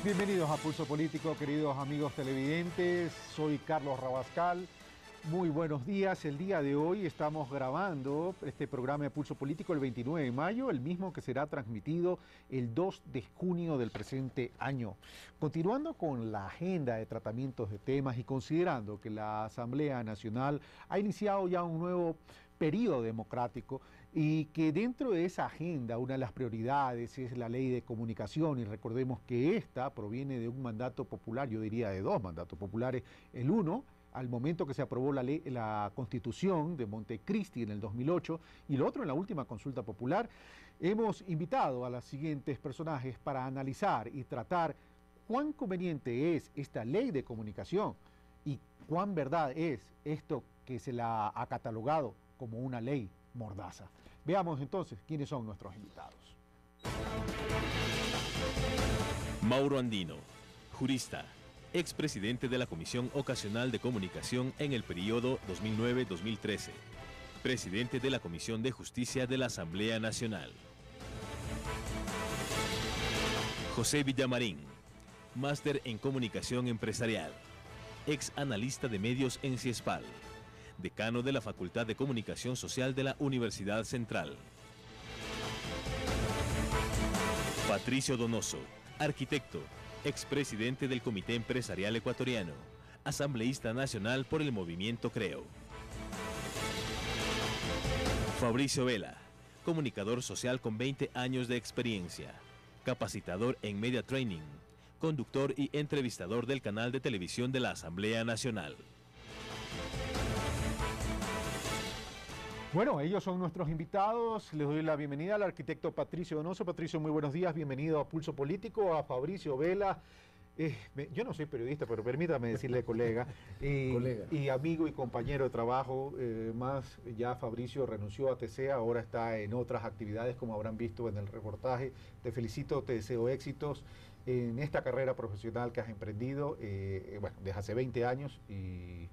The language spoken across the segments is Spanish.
Bienvenidos a Pulso Político, queridos amigos televidentes. Soy Carlos Rabascal. Muy buenos días. El día de hoy estamos grabando este programa de Pulso Político el 29 de mayo, el mismo que será transmitido el 2 de junio del presente año. Continuando con la agenda de tratamientos de temas y considerando que la Asamblea Nacional ha iniciado ya un nuevo periodo democrático y que dentro de esa agenda una de las prioridades es la ley de comunicación, y recordemos que esta proviene de un mandato popular, yo diría de dos mandatos populares, el uno al momento que se aprobó la Constitución de Montecristi en el 2008 y el otro en la última consulta popular. Hemos invitado a los siguientes personajes para analizar y tratar cuán conveniente es esta ley de comunicación y cuán verdad es esto que se la ha catalogado como una ley mordaza. Veamos entonces quiénes son nuestros invitados. Mauro Andino, jurista, expresidente de la Comisión Ocasional de Comunicación en el periodo 2009-2013, presidente de la Comisión de Justicia de la Asamblea Nacional. José Villamarín, máster en Comunicación Empresarial, ex analista de medios en CIESPAL, decano de la Facultad de Comunicación Social de la Universidad Central. Patricio Donoso, arquitecto, expresidente del Comité Empresarial Ecuatoriano, asambleísta nacional por el Movimiento Creo. Fabricio Vela, comunicador social con 20 años de experiencia, capacitador en Media Training, conductor y entrevistador del canal de televisión de la Asamblea Nacional. Bueno, ellos son nuestros invitados. Les doy la bienvenida al arquitecto Patricio Donoso. Patricio, muy buenos días. Bienvenido a Pulso Político. A Fabricio Vela. Yo no soy periodista, pero permítame decirle colega. Colega. Y amigo y compañero de trabajo. Ya Fabricio renunció a TC, ahora está en otras actividades, como habrán visto en el reportaje. Te felicito, te deseo éxitos en esta carrera profesional que has emprendido desde hace 20 años y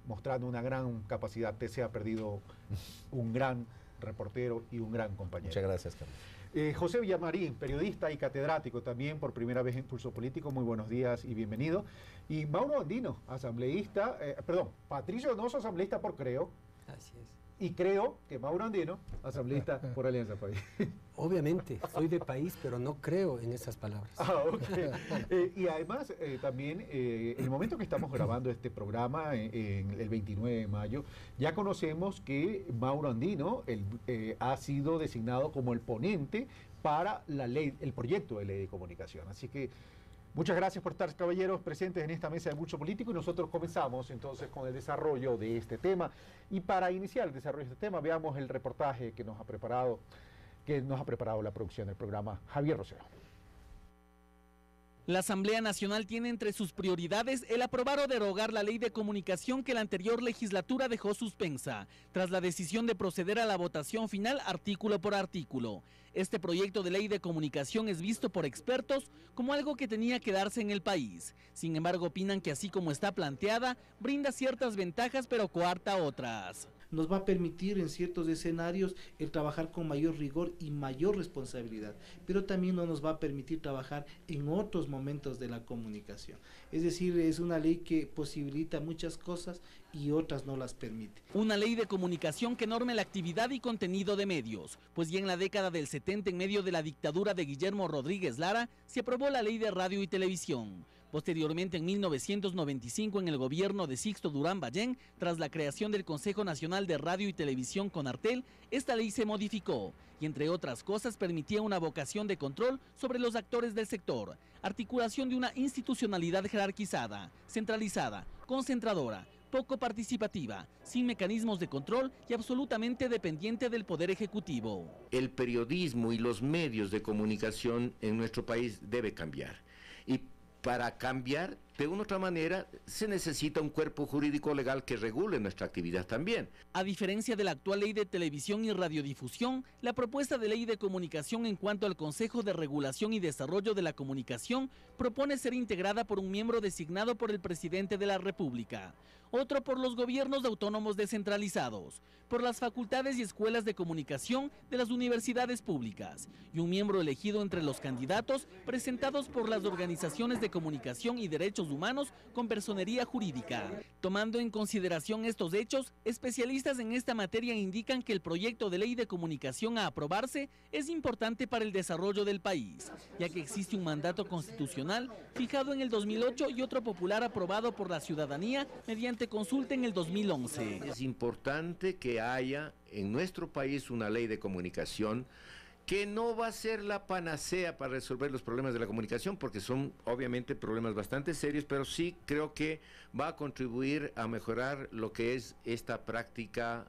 mostrando una gran capacidad. TC ha perdido un gran reportero y un gran compañero. Muchas gracias, Carlos. José Villamarín, periodista y catedrático también por primera vez en Pulso Político, muy buenos días y bienvenido. Y Mauro Andino, asambleísta, Patricio Donoso, asambleísta por Creo. Así es. Y creo que Mauro Andino, asambleísta por Alianza País. Obviamente, soy de país, pero no creo en esas palabras. Ok. Y además, también, en el momento que estamos grabando este programa, en el 29 de mayo, ya conocemos que Mauro Andino ha sido designado como el ponente para la ley, el proyecto de ley de comunicación. Así que muchas gracias por estar, caballeros, presentes en esta mesa de Pulso Político, y nosotros comenzamos entonces con el desarrollo de este tema. Y para iniciar el desarrollo de este tema, veamos el reportaje que nos ha preparado la producción del programa Javier Rosero. La Asamblea Nacional tiene entre sus prioridades el aprobar o derogar la ley de comunicación que la anterior legislatura dejó suspensa, tras la decisión de proceder a la votación final artículo por artículo. Este proyecto de ley de comunicación es visto por expertos como algo que tenía que darse en el país. Sin embargo, opinan que así como está planteada, brinda ciertas ventajas pero coarta otras. Nos va a permitir en ciertos escenarios el trabajar con mayor rigor y mayor responsabilidad, pero también no nos va a permitir trabajar en otros momentos de la comunicación. Es decir, es una ley que posibilita muchas cosas y otras no las permite. Una ley de comunicación que norme la actividad y contenido de medios, pues ya en la década del 70, en medio de la dictadura de Guillermo Rodríguez Lara, se aprobó la ley de radio y televisión. Posteriormente, en 1995, en el gobierno de Sixto Durán Ballén, tras la creación del Consejo Nacional de Radio y Televisión CONARTEL, esta ley se modificó y, entre otras cosas, permitía una vocación de control sobre los actores del sector, articulación de una institucionalidad jerarquizada, centralizada, concentradora, poco participativa, sin mecanismos de control y absolutamente dependiente del Poder Ejecutivo. El periodismo y los medios de comunicación en nuestro país debe cambiar. Y para cambiar de una u otra manera se necesita un cuerpo jurídico legal que regule nuestra actividad también. A diferencia de la actual ley de televisión y radiodifusión, la propuesta de ley de comunicación en cuanto al Consejo de Regulación y Desarrollo de la Comunicación propone ser integrada por un miembro designado por el presidente de la República, otro por los gobiernos autónomos descentralizados, por las facultades y escuelas de comunicación de las universidades públicas y un miembro elegido entre los candidatos presentados por las organizaciones de comunicación y derechos humanos con personería jurídica. Tomando en consideración estos hechos, especialistas en esta materia indican que el proyecto de ley de comunicación a aprobarse es importante para el desarrollo del país, ya que existe un mandato constitucional fijado en el 2008 y otro popular aprobado por la ciudadanía mediante consulta en el 2011. Es importante que haya en nuestro país una ley de comunicación que no va a ser la panacea para resolver los problemas de la comunicación, porque son obviamente problemas bastante serios, pero sí creo que va a contribuir a mejorar lo que es esta práctica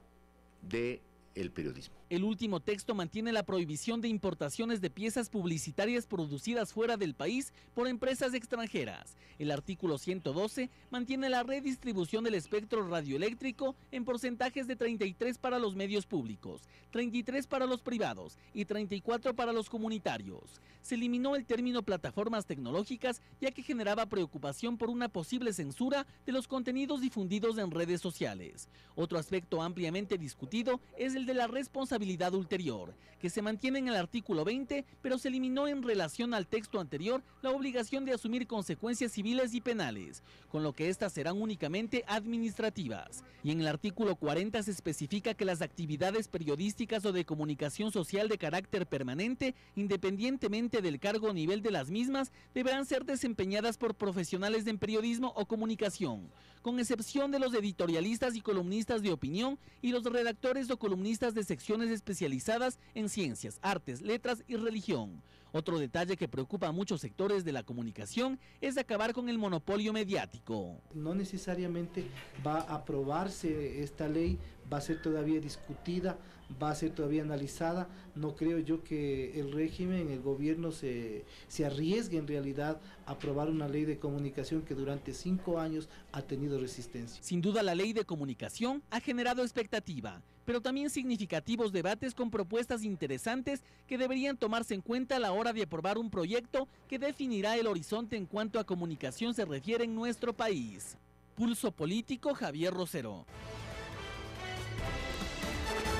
de el periodismo. El último texto mantiene la prohibición de importaciones de piezas publicitarias producidas fuera del país por empresas extranjeras. El artículo 112 mantiene la redistribución del espectro radioeléctrico en porcentajes de 33 para los medios públicos, 33 para los privados y 34 para los comunitarios. Se eliminó el término plataformas tecnológicas, ya que generaba preocupación por una posible censura de los contenidos difundidos en redes sociales. Otro aspecto ampliamente discutido es el de la responsabilidad ulterior, que se mantiene en el artículo 20, pero se eliminó en relación al texto anterior la obligación de asumir consecuencias civiles y penales, con lo que estas serán únicamente administrativas. Y en el artículo 40 se especifica que las actividades periodísticas o de comunicación social de carácter permanente, independientemente del cargo o nivel de las mismas, deberán ser desempeñadas por profesionales en periodismo o comunicación, con excepción de los editorialistas y columnistas de opinión y los redactores o columnistas de secciones especializadas en ciencias, artes, letras y religión. Otro detalle que preocupa a muchos sectores de la comunicación es acabar con el monopolio mediático. No necesariamente va a aprobarse esta ley, va a ser todavía discutida, va a ser todavía analizada. No creo yo que el régimen, el gobierno se arriesgue en realidad a aprobar una ley de comunicación que durante 5 años ha tenido resistencia. Sin duda la ley de comunicación ha generado expectativa, pero también significativos debates con propuestas interesantes que deberían tomarse en cuenta a la hora de aprobar un proyecto que definirá el horizonte en cuanto a comunicación se refiere en nuestro país. Pulso Político, Javier Rosero.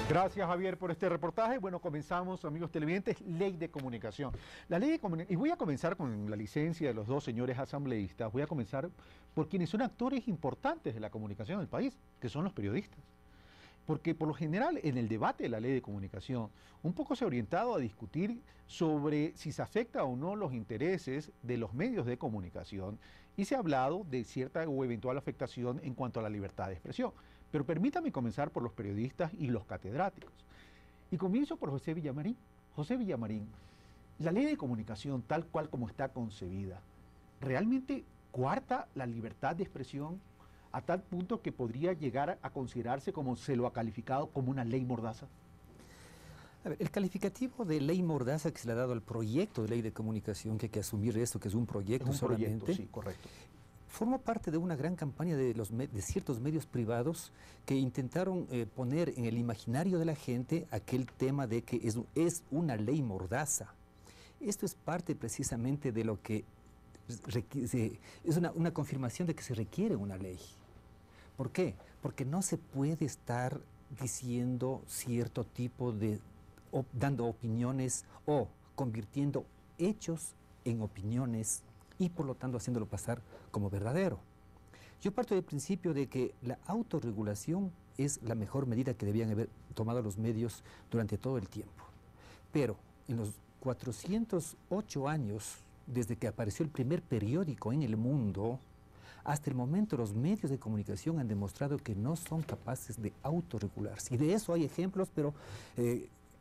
Gracias, Javier, por este reportaje. Bueno, comenzamos, amigos televidentes, ley de comunicación. La ley de comunicación, y voy a comenzar con la licencia de los dos señores asambleístas, voy a comenzar por quienes son actores importantes de la comunicación del país, que son los periodistas. Porque por lo general en el debate de la ley de comunicación, un poco se ha orientado a discutir sobre si se afecta o no los intereses de los medios de comunicación y se ha hablado de cierta o eventual afectación en cuanto a la libertad de expresión. Pero permítame comenzar por los periodistas y los catedráticos. Y comienzo por José Villamarín. José Villamarín, la ley de comunicación tal cual como está concebida, ¿realmente coarta la libertad de expresión a tal punto que podría llegar a considerarse, como se lo ha calificado, como una ley mordaza? A ver, el calificativo de ley mordaza que se le ha dado al proyecto de ley de comunicación, que hay que asumir esto, que es un proyecto solamente. Proyecto, sí, correcto. Forma parte de una gran campaña de ciertos medios privados que intentaron poner en el imaginario de la gente aquel tema de que es una ley mordaza. Esto es parte precisamente de lo que es una confirmación de que se requiere una ley. ¿Por qué? Porque no se puede estar diciendo cierto tipo de, dando opiniones o convirtiendo hechos en opiniones y por lo tanto haciéndolo pasar como verdadero. Yo parto del principio de que la autorregulación es la mejor medida que debían haber tomado los medios durante todo el tiempo. Pero en los 408 años desde que apareció el primer periódico en el mundo, hasta el momento los medios de comunicación han demostrado que no son capaces de autorregularse. Y de eso hay ejemplos, pero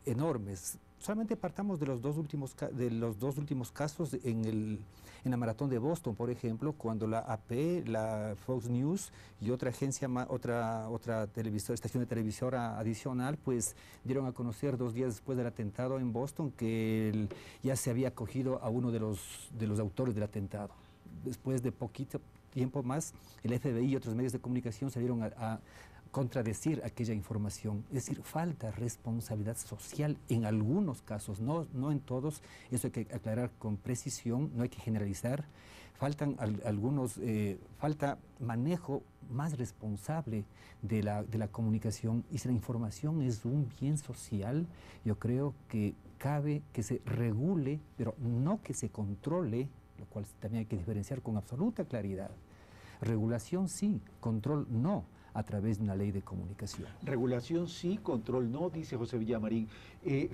enormes. Solamente partamos de los dos últimos casos en la maratón de Boston, por ejemplo, cuando la AP, la Fox News y otra agencia, otra estación de televisora adicional, pues dieron a conocer 2 días después del atentado en Boston que ya se había cogido a uno de los autores del atentado. Después de tiempo más, el FBI y otros medios de comunicación salieron a contradecir aquella información. Es decir, falta responsabilidad social en algunos casos, no en todos. Eso hay que aclarar con precisión, no hay que generalizar. Faltan falta manejo más responsable de la comunicación, y si la información es un bien social, yo creo que cabe que se regule, pero no que se controle, lo cual también hay que diferenciar con absoluta claridad. Regulación sí, control no, a través de una ley de comunicación. Regulación sí, control no, dice José Villamarín.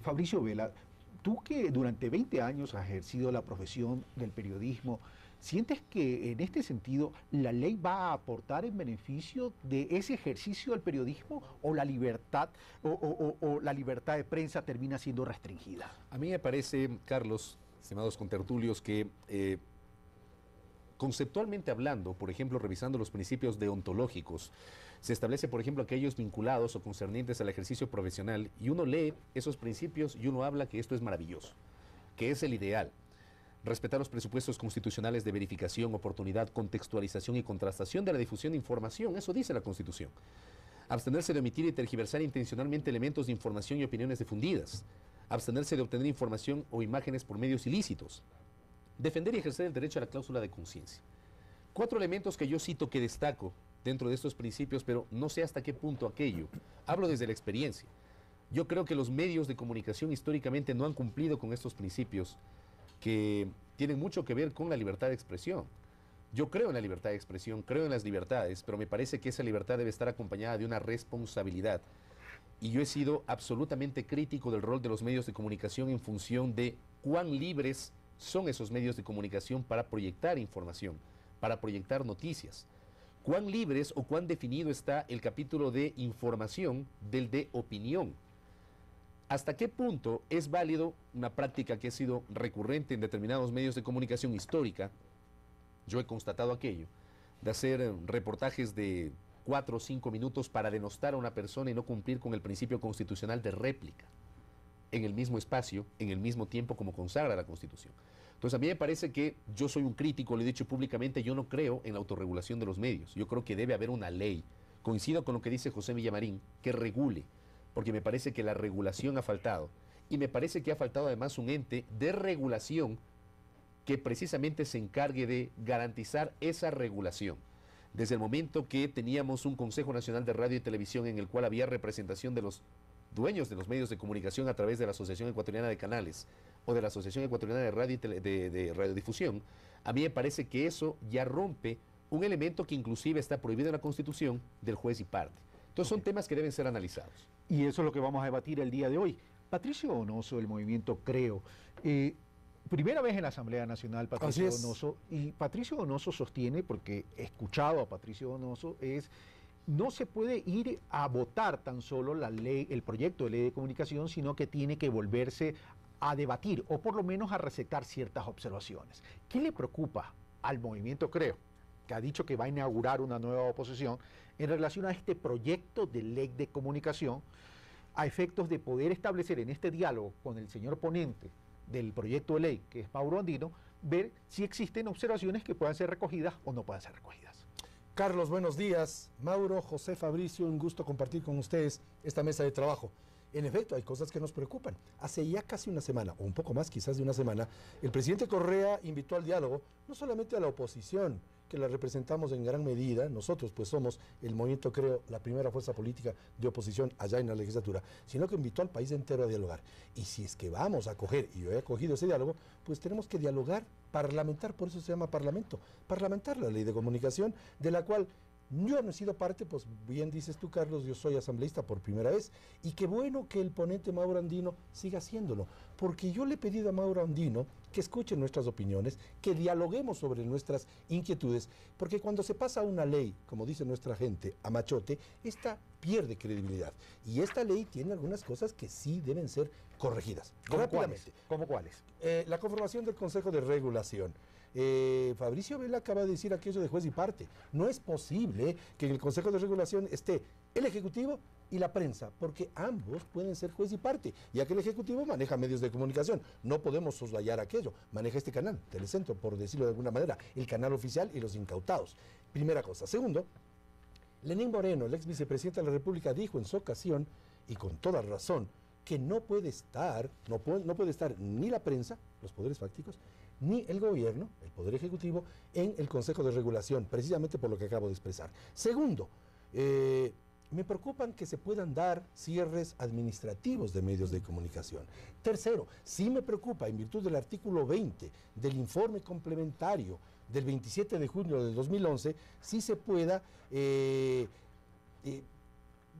Fabricio Vela, tú que durante 20 años has ejercido la profesión del periodismo, ¿sientes que en este sentido la ley va a aportar en beneficio de ese ejercicio del periodismo, o la libertad o la libertad de prensa termina siendo restringida? A mí me parece, Carlos, estimados contertulios, que conceptualmente hablando, por ejemplo, revisando los principios deontológicos, se establece, por ejemplo, aquellos vinculados o concernientes al ejercicio profesional, y uno lee esos principios y uno habla que esto es maravilloso, que es el ideal. Respetar los presupuestos constitucionales de verificación, oportunidad, contextualización y contrastación de la difusión de información, eso dice la Constitución. Abstenerse de omitir y tergiversar intencionalmente elementos de información y opiniones difundidas. Abstenerse de obtener información o imágenes por medios ilícitos. Defender y ejercer el derecho a la cláusula de conciencia. 4 elementos que yo cito, que destaco dentro de estos principios, pero no sé hasta qué punto aquello. Hablo desde la experiencia. Yo creo que los medios de comunicación históricamente no han cumplido con estos principios que tienen mucho que ver con la libertad de expresión. Yo creo en la libertad de expresión, creo en las libertades, pero me parece que esa libertad debe estar acompañada de una responsabilidad. Y yo he sido absolutamente crítico del rol de los medios de comunicación en función de cuán libres son esos medios de comunicación para proyectar información, para proyectar noticias. Cuán libres o cuán definido está el capítulo de información del de opinión. ¿Hasta qué punto es válido una práctica que ha sido recurrente en determinados medios de comunicación histórica? Yo he constatado aquello, de hacer reportajes de 4 o 5 minutos para denostar a una persona y no cumplir con el principio constitucional de réplica, en el mismo espacio, en el mismo tiempo como consagra la Constitución. Entonces a mí me parece que yo soy un crítico, lo he dicho públicamente, yo no creo en la autorregulación de los medios. Yo creo que debe haber una ley, coincido con lo que dice José Villamarín, que regule, porque me parece que la regulación ha faltado, y me parece que ha faltado además un ente de regulación que precisamente se encargue de garantizar esa regulación. Desde el momento que teníamos un Consejo Nacional de Radio y Televisión en el cual había representación de los dueños de los medios de comunicación a través de la Asociación Ecuatoriana de Canales o de la Asociación Ecuatoriana de Radio de Radiodifusión, a mí me parece que eso ya rompe un elemento que inclusive está prohibido en la Constitución, del juez y parte. Entonces son temas que deben ser analizados. Y eso es lo que vamos a debatir el día de hoy. Patricio Donoso, del movimiento Creo, primera vez en la Asamblea Nacional, Patricio Donoso, y Patricio Donoso sostiene, porque he escuchado a Patricio Donoso, no se puede ir a votar tan solo la ley, el proyecto de ley de comunicación, sino que tiene que volverse a debatir, o por lo menos a recetar ciertas observaciones. ¿Qué le preocupa al movimiento Creo, que ha dicho que va a inaugurar una nueva oposición, en relación a este proyecto de ley de comunicación, a efectos de poder establecer en este diálogo con el señor ponente del proyecto de ley, que es Mauro Andino, ver si existen observaciones que puedan ser recogidas o no puedan ser recogidas? Carlos, buenos días. Mauro, José, Fabricio, un gusto compartir con ustedes esta mesa de trabajo. En efecto, hay cosas que nos preocupan. Hace ya casi una semana, o un poco más quizás de una semana, el presidente Correa invitó al diálogo no solamente a la oposición, que la representamos en gran medida, nosotros pues somos el movimiento Creo, la primera fuerza política de oposición allá en la legislatura, sino que invitó al país entero a dialogar. Y si es que vamos a acoger, y yo he acogido ese diálogo, pues tenemos que dialogar, parlamentar, por eso se llama parlamento, parlamentar la ley de comunicación, de la cual yo no he sido parte, pues bien dices tú, Carlos, yo soy asambleísta por primera vez, y qué bueno que el ponente Mauro Andino siga haciéndolo, porque yo le he pedido a Mauro Andino que escuche nuestras opiniones, que dialoguemos sobre nuestras inquietudes, porque cuando se pasa una ley, como dice nuestra gente, a machote, esta pierde credibilidad, y esta ley tiene algunas cosas que sí deben ser corregidas. Rápidamente. ¿Cómo cuáles? La conformación del Consejo de Regulación. Fabricio Vela acaba de decir aquello de juez y parte. No es posible que en el Consejo de Regulación esté el Ejecutivo y la prensa, porque ambos pueden ser juez y parte, ya que el Ejecutivo maneja medios de comunicación. No podemos soslayar aquello. Maneja este canal, Telecentro, por decirlo de alguna manera, el canal oficial y los incautados. Primera cosa. Segundo, Lenín Moreno, el ex vicepresidente de la República, dijo en su ocasión, y con toda razón, que no puede estar ni la prensa, los poderes fácticos, ni el gobierno, el Poder Ejecutivo, en el Consejo de Regulación, precisamente por lo que acabo de expresar. Segundo, me preocupan que se puedan dar cierres administrativos de medios de comunicación. Tercero, sí me preocupa, en virtud del artículo 20 del informe complementario del 27 de junio del 2011, sí se pueda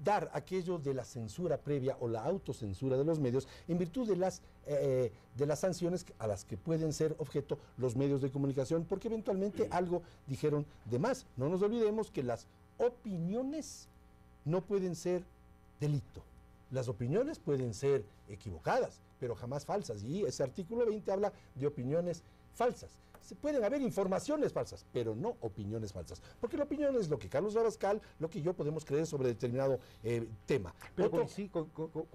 dar aquello de la censura previa o la autocensura de los medios en virtud de las sanciones a las que pueden ser objeto los medios de comunicación, porque eventualmente algo dijeron de más. No nos olvidemos que las opiniones no pueden ser delito. Las opiniones pueden ser equivocadas, pero jamás falsas, y ese artículo 20 habla de opiniones falsas. Se pueden haber informaciones falsas, pero no opiniones falsas, porque la opinión es lo que Carlos Rabascal, lo que yo podemos creer sobre determinado tema. Pero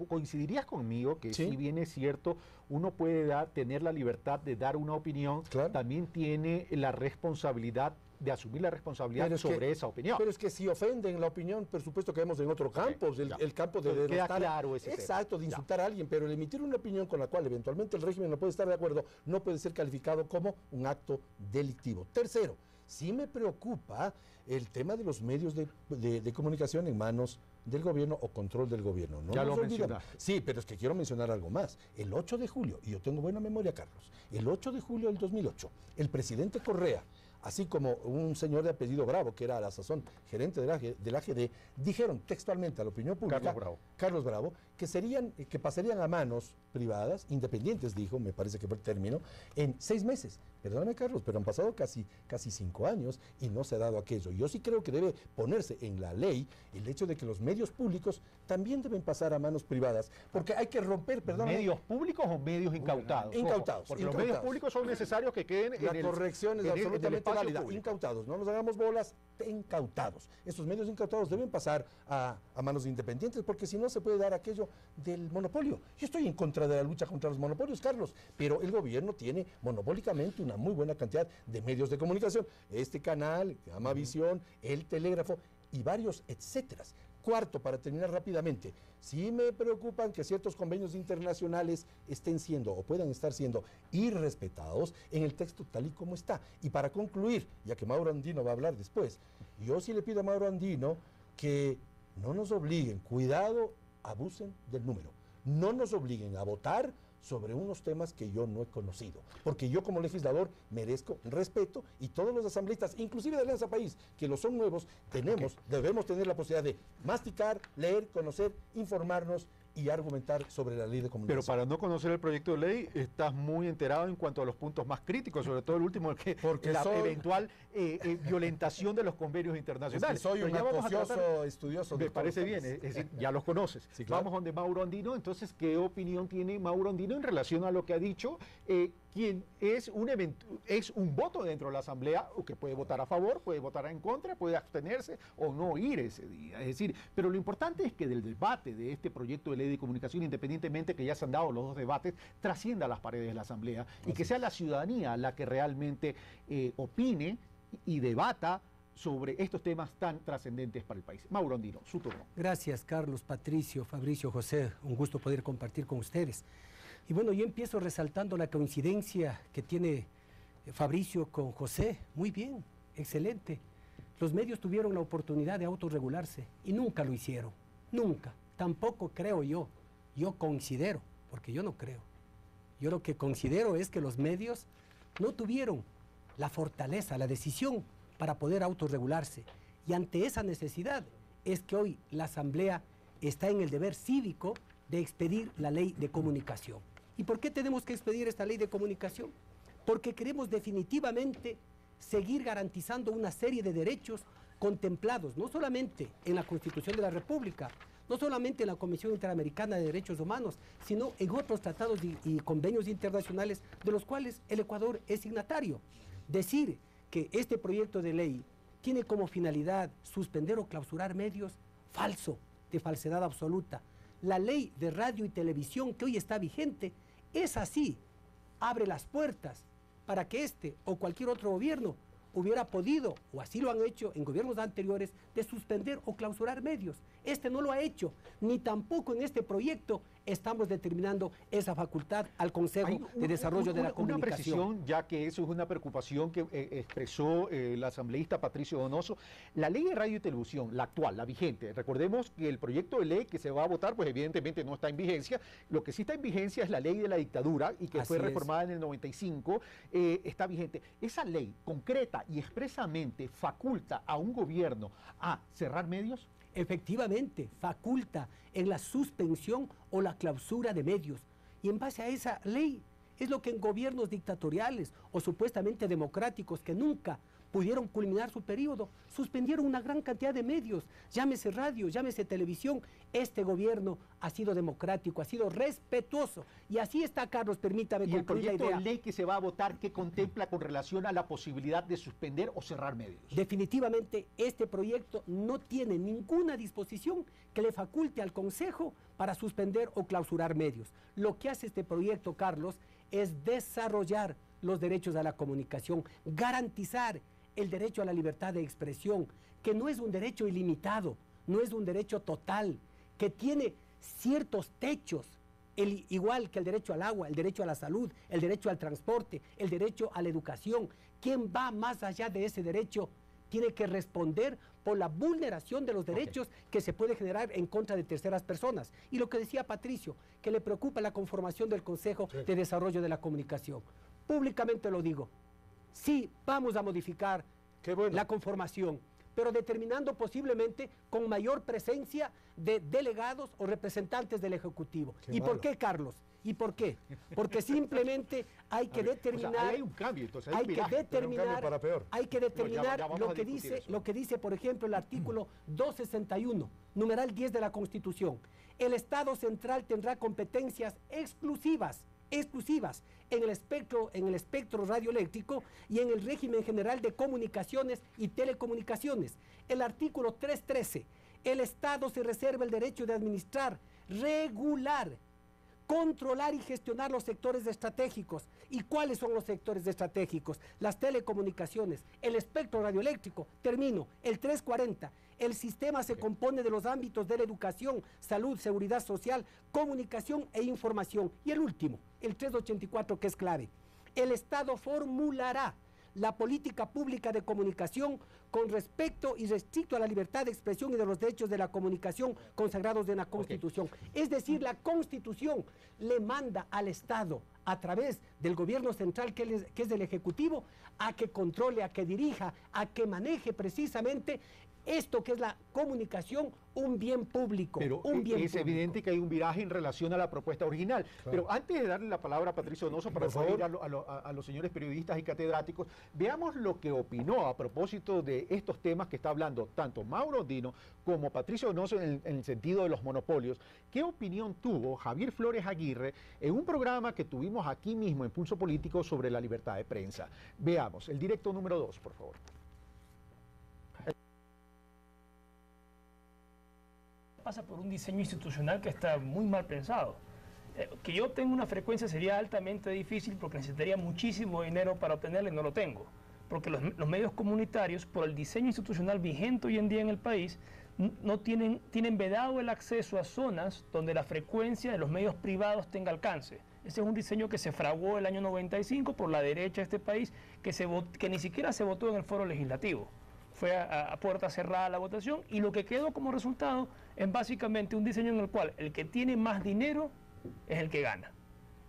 coincidirías conmigo que si bien es cierto, uno puede tener la libertad de dar una opinión, claro, también tiene la responsabilidad de asumir la responsabilidad sobre esa opinión. Pero es que si ofenden la opinión, por supuesto que vemos en otro campo, el campo de denostar. Queda claro ese exacto, de insultar a alguien, pero el emitir una opinión con la cual eventualmente el régimen no puede estar de acuerdo, no puede ser calificado como un acto delictivo. Tercero, sí me preocupa el tema de los medios de comunicación en manos del gobierno o control del gobierno. No ya lo mencionaste. Sí, pero es que quiero mencionar algo más. El 8 de julio, y yo tengo buena memoria, Carlos, el 8 de julio del 2008, el presidente Correa, así como un señor de apellido Bravo, que era a la sazón gerente de la AGD, dijeron textualmente a la opinión pública, Carlos Bravo, que pasarían a manos privadas, independientes, dijo, me parece que fue el término, en 6 meses. Perdóname, Carlos, pero han pasado casi 5 años y no se ha dado aquello. Yo sí creo que debe ponerse en la ley el hecho de que los medios públicos también deben pasar a manos privadas, porque hay que romper, perdóname. ¿Medios públicos o medios incautados? Incautados. Porque los medios públicos son necesarios que queden la corrección es absolutamente válida. Público. Incautados, no nos hagamos bolas, incautados. Estos medios incautados deben pasar a manos independientes, porque si no se puede dar aquello del monopolio. Yo estoy en contra de la lucha contra los monopolios, Carlos, pero el gobierno tiene monopólicamente una muy buena cantidad de medios de comunicación. Este canal, Amavisión, El Telégrafo y varios, etcétera. Cuarto, para terminar rápidamente, sí me preocupan que ciertos convenios internacionales estén siendo o puedan estar siendo irrespetados en el texto tal y como está. Y para concluir, ya que Mauro Andino va a hablar después, yo sí le pido a Mauro Andino que no nos obliguen, cuidado, abusen del número, no nos obliguen a votar sobre unos temas que yo no he conocido, porque yo como legislador merezco respeto y todos los asambleístas, inclusive de Alianza País, que lo son nuevos, debemos tener la posibilidad de masticar, leer, conocer, informarnos y argumentar sobre la ley de comunicación. Pero para no conocer el proyecto de ley, estás muy enterado en cuanto a los puntos más críticos, sobre todo el último, eventual violentación de los convenios internacionales. Es que soy un acucioso estudioso. Me parece bien, es decir, ya los conoces. Sí, claro. Vamos donde Mauro Andino, entonces, ¿qué opinión tiene Mauro Andino en relación a lo que ha dicho? Quien es un voto dentro de la Asamblea, o que puede votar a favor, puede votar en contra, puede abstenerse o no ir ese día. Es decir, pero lo importante es que del debate de este proyecto de ley de comunicación, independientemente que ya se han dado los 2 debates, trascienda las paredes de la Asamblea y que sea la ciudadanía la que realmente opine y debata sobre estos temas tan trascendentes para el país. Mauro Andino, su turno. Gracias, Carlos, Patricio, Fabricio, José. Un gusto poder compartir con ustedes. Y bueno, yo empiezo resaltando la coincidencia que tiene Fabricio con José. Muy bien, excelente. Los medios tuvieron la oportunidad de autorregularse y nunca lo hicieron. Nunca. Tampoco creo yo. Yo considero, porque yo no creo. Yo lo que considero es que los medios no tuvieron la fortaleza, la decisión para poder autorregularse. Y ante esa necesidad es que hoy la Asamblea está en el deber cívico de expedir la ley de comunicación. ¿Y por qué tenemos que expedir esta ley de comunicación? Porque queremos definitivamente seguir garantizando una serie de derechos contemplados, no solamente en la Constitución de la República, no solamente en la Comisión Interamericana de Derechos Humanos, sino en otros tratados y convenios internacionales de los cuales el Ecuador es signatario. Decir que este proyecto de ley tiene como finalidad suspender o clausurar medios, falso. de falsedad absoluta. La ley de radio y televisión que hoy está vigente es así, abre las puertas para que este o cualquier otro gobierno hubiera podido, o así lo han hecho en gobiernos anteriores, de suspender o clausurar medios. Este no lo ha hecho, ni tampoco en este proyecto estamos determinando esa facultad al Consejo de Desarrollo de la Comunicación. Una precisión, ya que eso es una preocupación que expresó el asambleísta Patricio Donoso. La ley de radio y televisión, la actual, la vigente, recordemos que el proyecto de ley que se va a votar, pues evidentemente no está en vigencia. Lo que sí está en vigencia es la ley de la dictadura y que Así fue es. reformada en el 95, está vigente. Esa ley concreta y expresamente faculta a un gobierno a cerrar medios. Efectivamente, faculta en la suspensión o la clausura de medios. Y en base a esa ley es lo que en gobiernos dictatoriales o supuestamente democráticos que nunca pudieron culminar su periodo, suspendieron una gran cantidad de medios, llámese radio, llámese televisión. Este gobierno ha sido democrático, ha sido respetuoso. Y así está, Carlos, permítame Y el concluir la proyecto idea. de ley que se va a votar, ¿qué contempla con relación a la posibilidad de suspender o cerrar medios? Definitivamente este proyecto no tiene ninguna disposición que le faculte al Consejo para suspender o clausurar medios. Lo que hace este proyecto, Carlos, es desarrollar los derechos a la comunicación, garantizar el derecho a la libertad de expresión, que no es un derecho ilimitado, no es un derecho total, que tiene ciertos techos, igual que el derecho al agua, el derecho a la salud, el derecho al transporte, el derecho a la educación. Quien va más allá de ese derecho tiene que responder por la vulneración de los derechos que se puede generar en contra de terceras personas. Y lo que decía Patricio, que le preocupa la conformación del Consejo de Desarrollo de la Comunicación. Públicamente lo digo, sí vamos a modificar la conformación, pero determinando posiblemente con mayor presencia de delegados o representantes del Ejecutivo. ¿Y por qué, Carlos? ¿Y por qué? Porque simplemente hay que determinar, hay un cambio, entonces hay que determinar vamos lo a que discutir dice, eso. lo que dice, por ejemplo, el artículo 261, numeral 10 de la Constitución. El Estado central tendrá competencias exclusivas en el espectro radioeléctrico y en el régimen general de comunicaciones y telecomunicaciones. El artículo 313, el Estado se reserva el derecho de administrar, regular, controlar y gestionar los sectores estratégicos. ¿Y cuáles son los sectores estratégicos? Las telecomunicaciones, el espectro radioeléctrico. Termino, el 340. El sistema se compone de los ámbitos de la educación, salud, seguridad social, comunicación e información. Y el último, el 384, que es clave. El Estado formulará la política pública de comunicación con respecto y restricto a la libertad de expresión y de los derechos de la comunicación consagrados en la Constitución. Es decir, la Constitución le manda al Estado, a través del gobierno central, que es del Ejecutivo, a que controle, a que dirija, a que maneje precisamente esto que es la comunicación, un bien público. Pero es evidente que hay un viraje en relación a la propuesta original. Claro. Pero antes de darle la palabra a Patricio Donoso para ir a los señores periodistas y catedráticos, veamos lo que opinó a propósito de estos temas que está hablando tanto Mauro Andino como Patricio Donoso en el sentido de los monopolios. ¿Qué opinión tuvo Javier Flores Aguirre en un programa que tuvimos aquí mismo en Pulso Político sobre la libertad de prensa? Veamos, el directo número 2, por favor. Pasa por un diseño institucional que está muy mal pensado. Que yo tenga una frecuencia sería altamente difícil porque necesitaría muchísimo dinero para obtenerla y no lo tengo. Porque los medios comunitarios, por el diseño institucional vigente hoy en día en el país, no tienen vedado el acceso a zonas donde la frecuencia de los medios privados tenga alcance. Ese es un diseño que se fraguó el año 95 por la derecha de este país, que ni siquiera se votó en el foro legislativo. Fue a puerta cerrada la votación y lo que quedó como resultado es básicamente un diseño en el cual el que tiene más dinero es el que gana.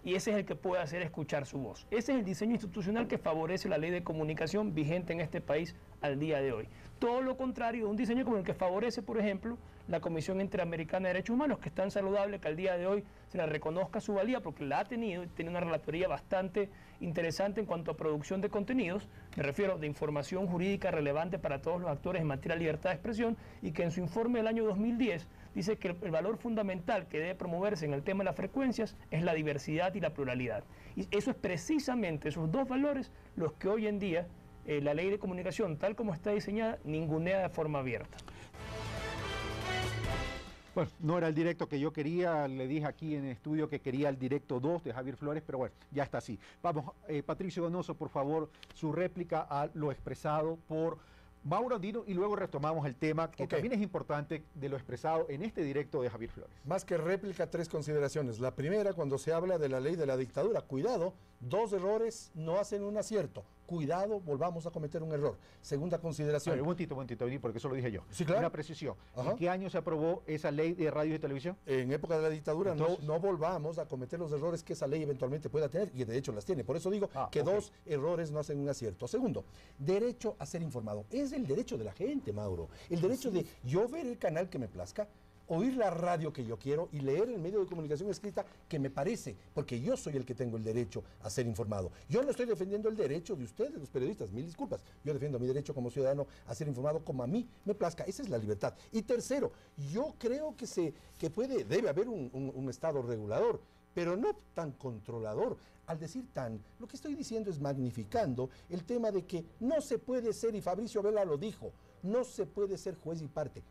Y ese es el que puede hacer escuchar su voz. Ese es el diseño institucional que favorece la ley de comunicación vigente en este país al día de hoy. Todo lo contrario de un diseño como el que favorece, por ejemplo, la Comisión Interamericana de Derechos Humanos, que es tan saludable que al día de hoy se le reconozca su valía porque la ha tenido y tiene una relatoría bastante interesante en cuanto a producción de contenidos, me refiero de información jurídica relevante para todos los actores en materia de libertad de expresión, y que en su informe del año 2010 dice que el valor fundamental que debe promoverse en el tema de las frecuencias es la diversidad y la pluralidad. Y eso es precisamente esos dos valores los que hoy en día la ley de comunicación, tal como está diseñada, ningunea de forma abierta. Bueno, no era el directo que yo quería, le dije aquí en el estudio que quería el directo 2 de Javier Flores, pero bueno, ya está así. Vamos, Patricio Donoso, por favor, su réplica a lo expresado por Mauro Andino y luego retomamos el tema que también es importante de lo expresado en este directo de Javier Flores. Más que réplica, 3 consideraciones. La primera, cuando se habla de la ley de la dictadura, cuidado, 2 errores no hacen un acierto. Cuidado, volvamos a cometer un error. Segunda consideración. Un momentito, porque eso lo dije yo. Sí, claro. Una precisión. Ajá. ¿En qué año se aprobó esa ley de radio y televisión? En época de la dictadura. Entonces, no volvamos a cometer los errores que esa ley eventualmente pueda tener, y de hecho las tiene. Por eso digo que 2 errores no hacen un acierto. Segundo, derecho a ser informado. Es el derecho de la gente, Mauro. El derecho de yo ver el canal que me plazca, oír la radio que yo quiero y leer el medio de comunicación escrita que me parece, porque yo soy el que tengo el derecho a ser informado. Yo no estoy defendiendo el derecho de ustedes, los periodistas, mil disculpas. Yo defiendo mi derecho como ciudadano a ser informado como a mí me plazca. Esa es la libertad. Y tercero, yo creo que debe haber un Estado regulador, pero no tan controlador. Al decir lo que estoy diciendo es magnificando el tema de que no se puede ser, y Fabricio Vela lo dijo, no se puede ser juez y parte.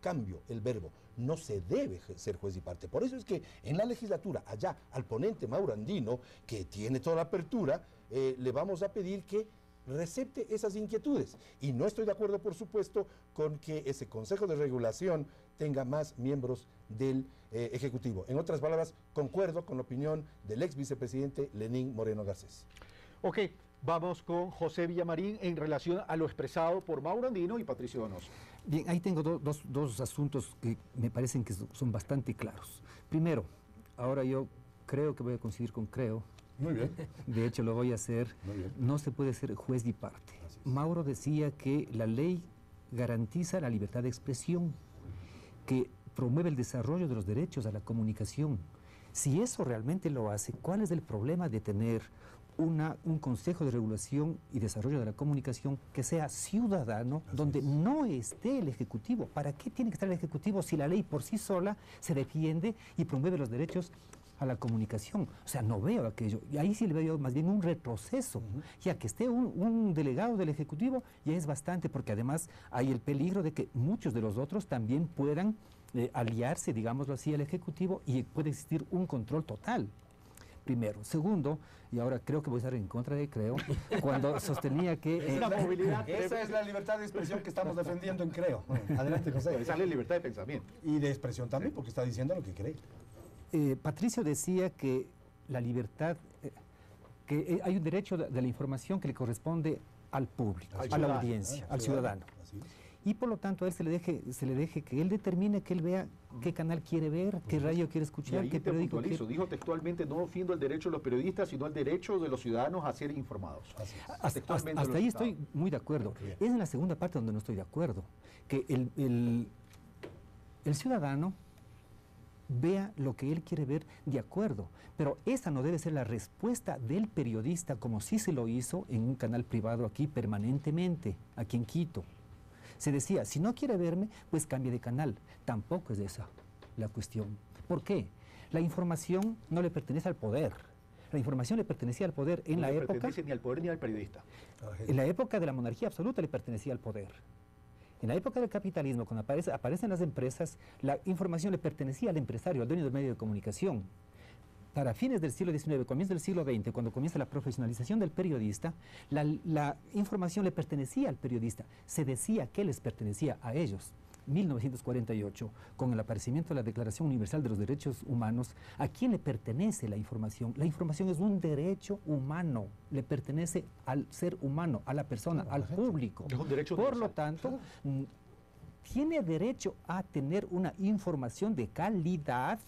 Cambio el verbo, no se debe ser juez y parte. Por eso es que en la legislatura, allá al ponente Mauro Andino, que tiene toda la apertura, le vamos a pedir que recepte esas inquietudes. Y no estoy de acuerdo, por supuesto, con que ese Consejo de Regulación tenga más miembros del Ejecutivo. En otras palabras, concuerdo con la opinión del ex vicepresidente Lenín Moreno Garcés. Ok, vamos con José Villamarín en relación a lo expresado por Mauro Andino y Patricio Donoso. Bien, ahí tengo dos asuntos que me parecen que son bastante claros. Primero, ahora yo creo que voy a coincidir con Creo. Muy bien. De hecho, lo voy a hacer. Muy bien. No se puede ser juez y parte. Mauro decía que la ley garantiza la libertad de expresión, que promueve el desarrollo de los derechos a la comunicación. Si eso realmente lo hace, ¿cuál es el problema de tener un Consejo de Regulación y Desarrollo de la Comunicación que sea ciudadano, donde no esté el Ejecutivo? ¿Para qué tiene que estar el Ejecutivo si la ley por sí sola se defiende y promueve los derechos a la comunicación? O sea, no veo aquello. Y ahí sí le veo más bien un retroceso. Ya que esté un delegado del Ejecutivo, ya es bastante, porque además hay el peligro de que muchos de los otros también puedan aliarse, digámoslo así, al Ejecutivo, y puede existir un control total. Primero. Segundo, y ahora creo que voy a estar en contra de Creo, cuando sostenía que... Esa es la libertad de expresión que estamos defendiendo en Creo. Adelante, José. Esa es la libertad de pensamiento. Y de expresión también, porque está diciendo lo que cree. Patricio decía que la libertad, que hay un derecho de la información que le corresponde al público, a la audiencia, al ciudadano. Y por lo tanto a él se le deje que él determine, que él vea qué canal quiere ver, qué radio quiere escuchar, qué periódico quiere. Dijo textualmente, no defiendo el derecho de los periodistas, sino el derecho de los ciudadanos a ser informados. Hasta ahí estoy muy de acuerdo. Es en la segunda parte donde no estoy de acuerdo, que el ciudadano vea lo que él quiere ver de acuerdo, pero esa no debe ser la respuesta del periodista, como sí se lo hizo en un canal privado aquí permanentemente, aquí en Quito. Se decía, si no quiere verme, pues cambie de canal. Tampoco es esa la cuestión. ¿Por qué? La información no le pertenece al poder. La información le pertenecía al poder en la época... No le pertenece ni al poder ni al periodista. En la época de la monarquía absoluta le pertenecía al poder. En la época del capitalismo, cuando aparecen las empresas, la información le pertenecía al empresario, al dueño del medio de comunicación. Para fines del siglo XIX, comienzo del siglo XX, cuando comienza la profesionalización del periodista, la información le pertenecía al periodista. Se decía que les pertenecía a ellos. 1948, con el aparecimiento de la Declaración Universal de los Derechos Humanos, ¿a quién le pertenece la información? La información es un derecho humano, le pertenece al ser humano, a la persona, al público. Es un derecho Por lo tanto, tiene derecho a tener una información de calidad,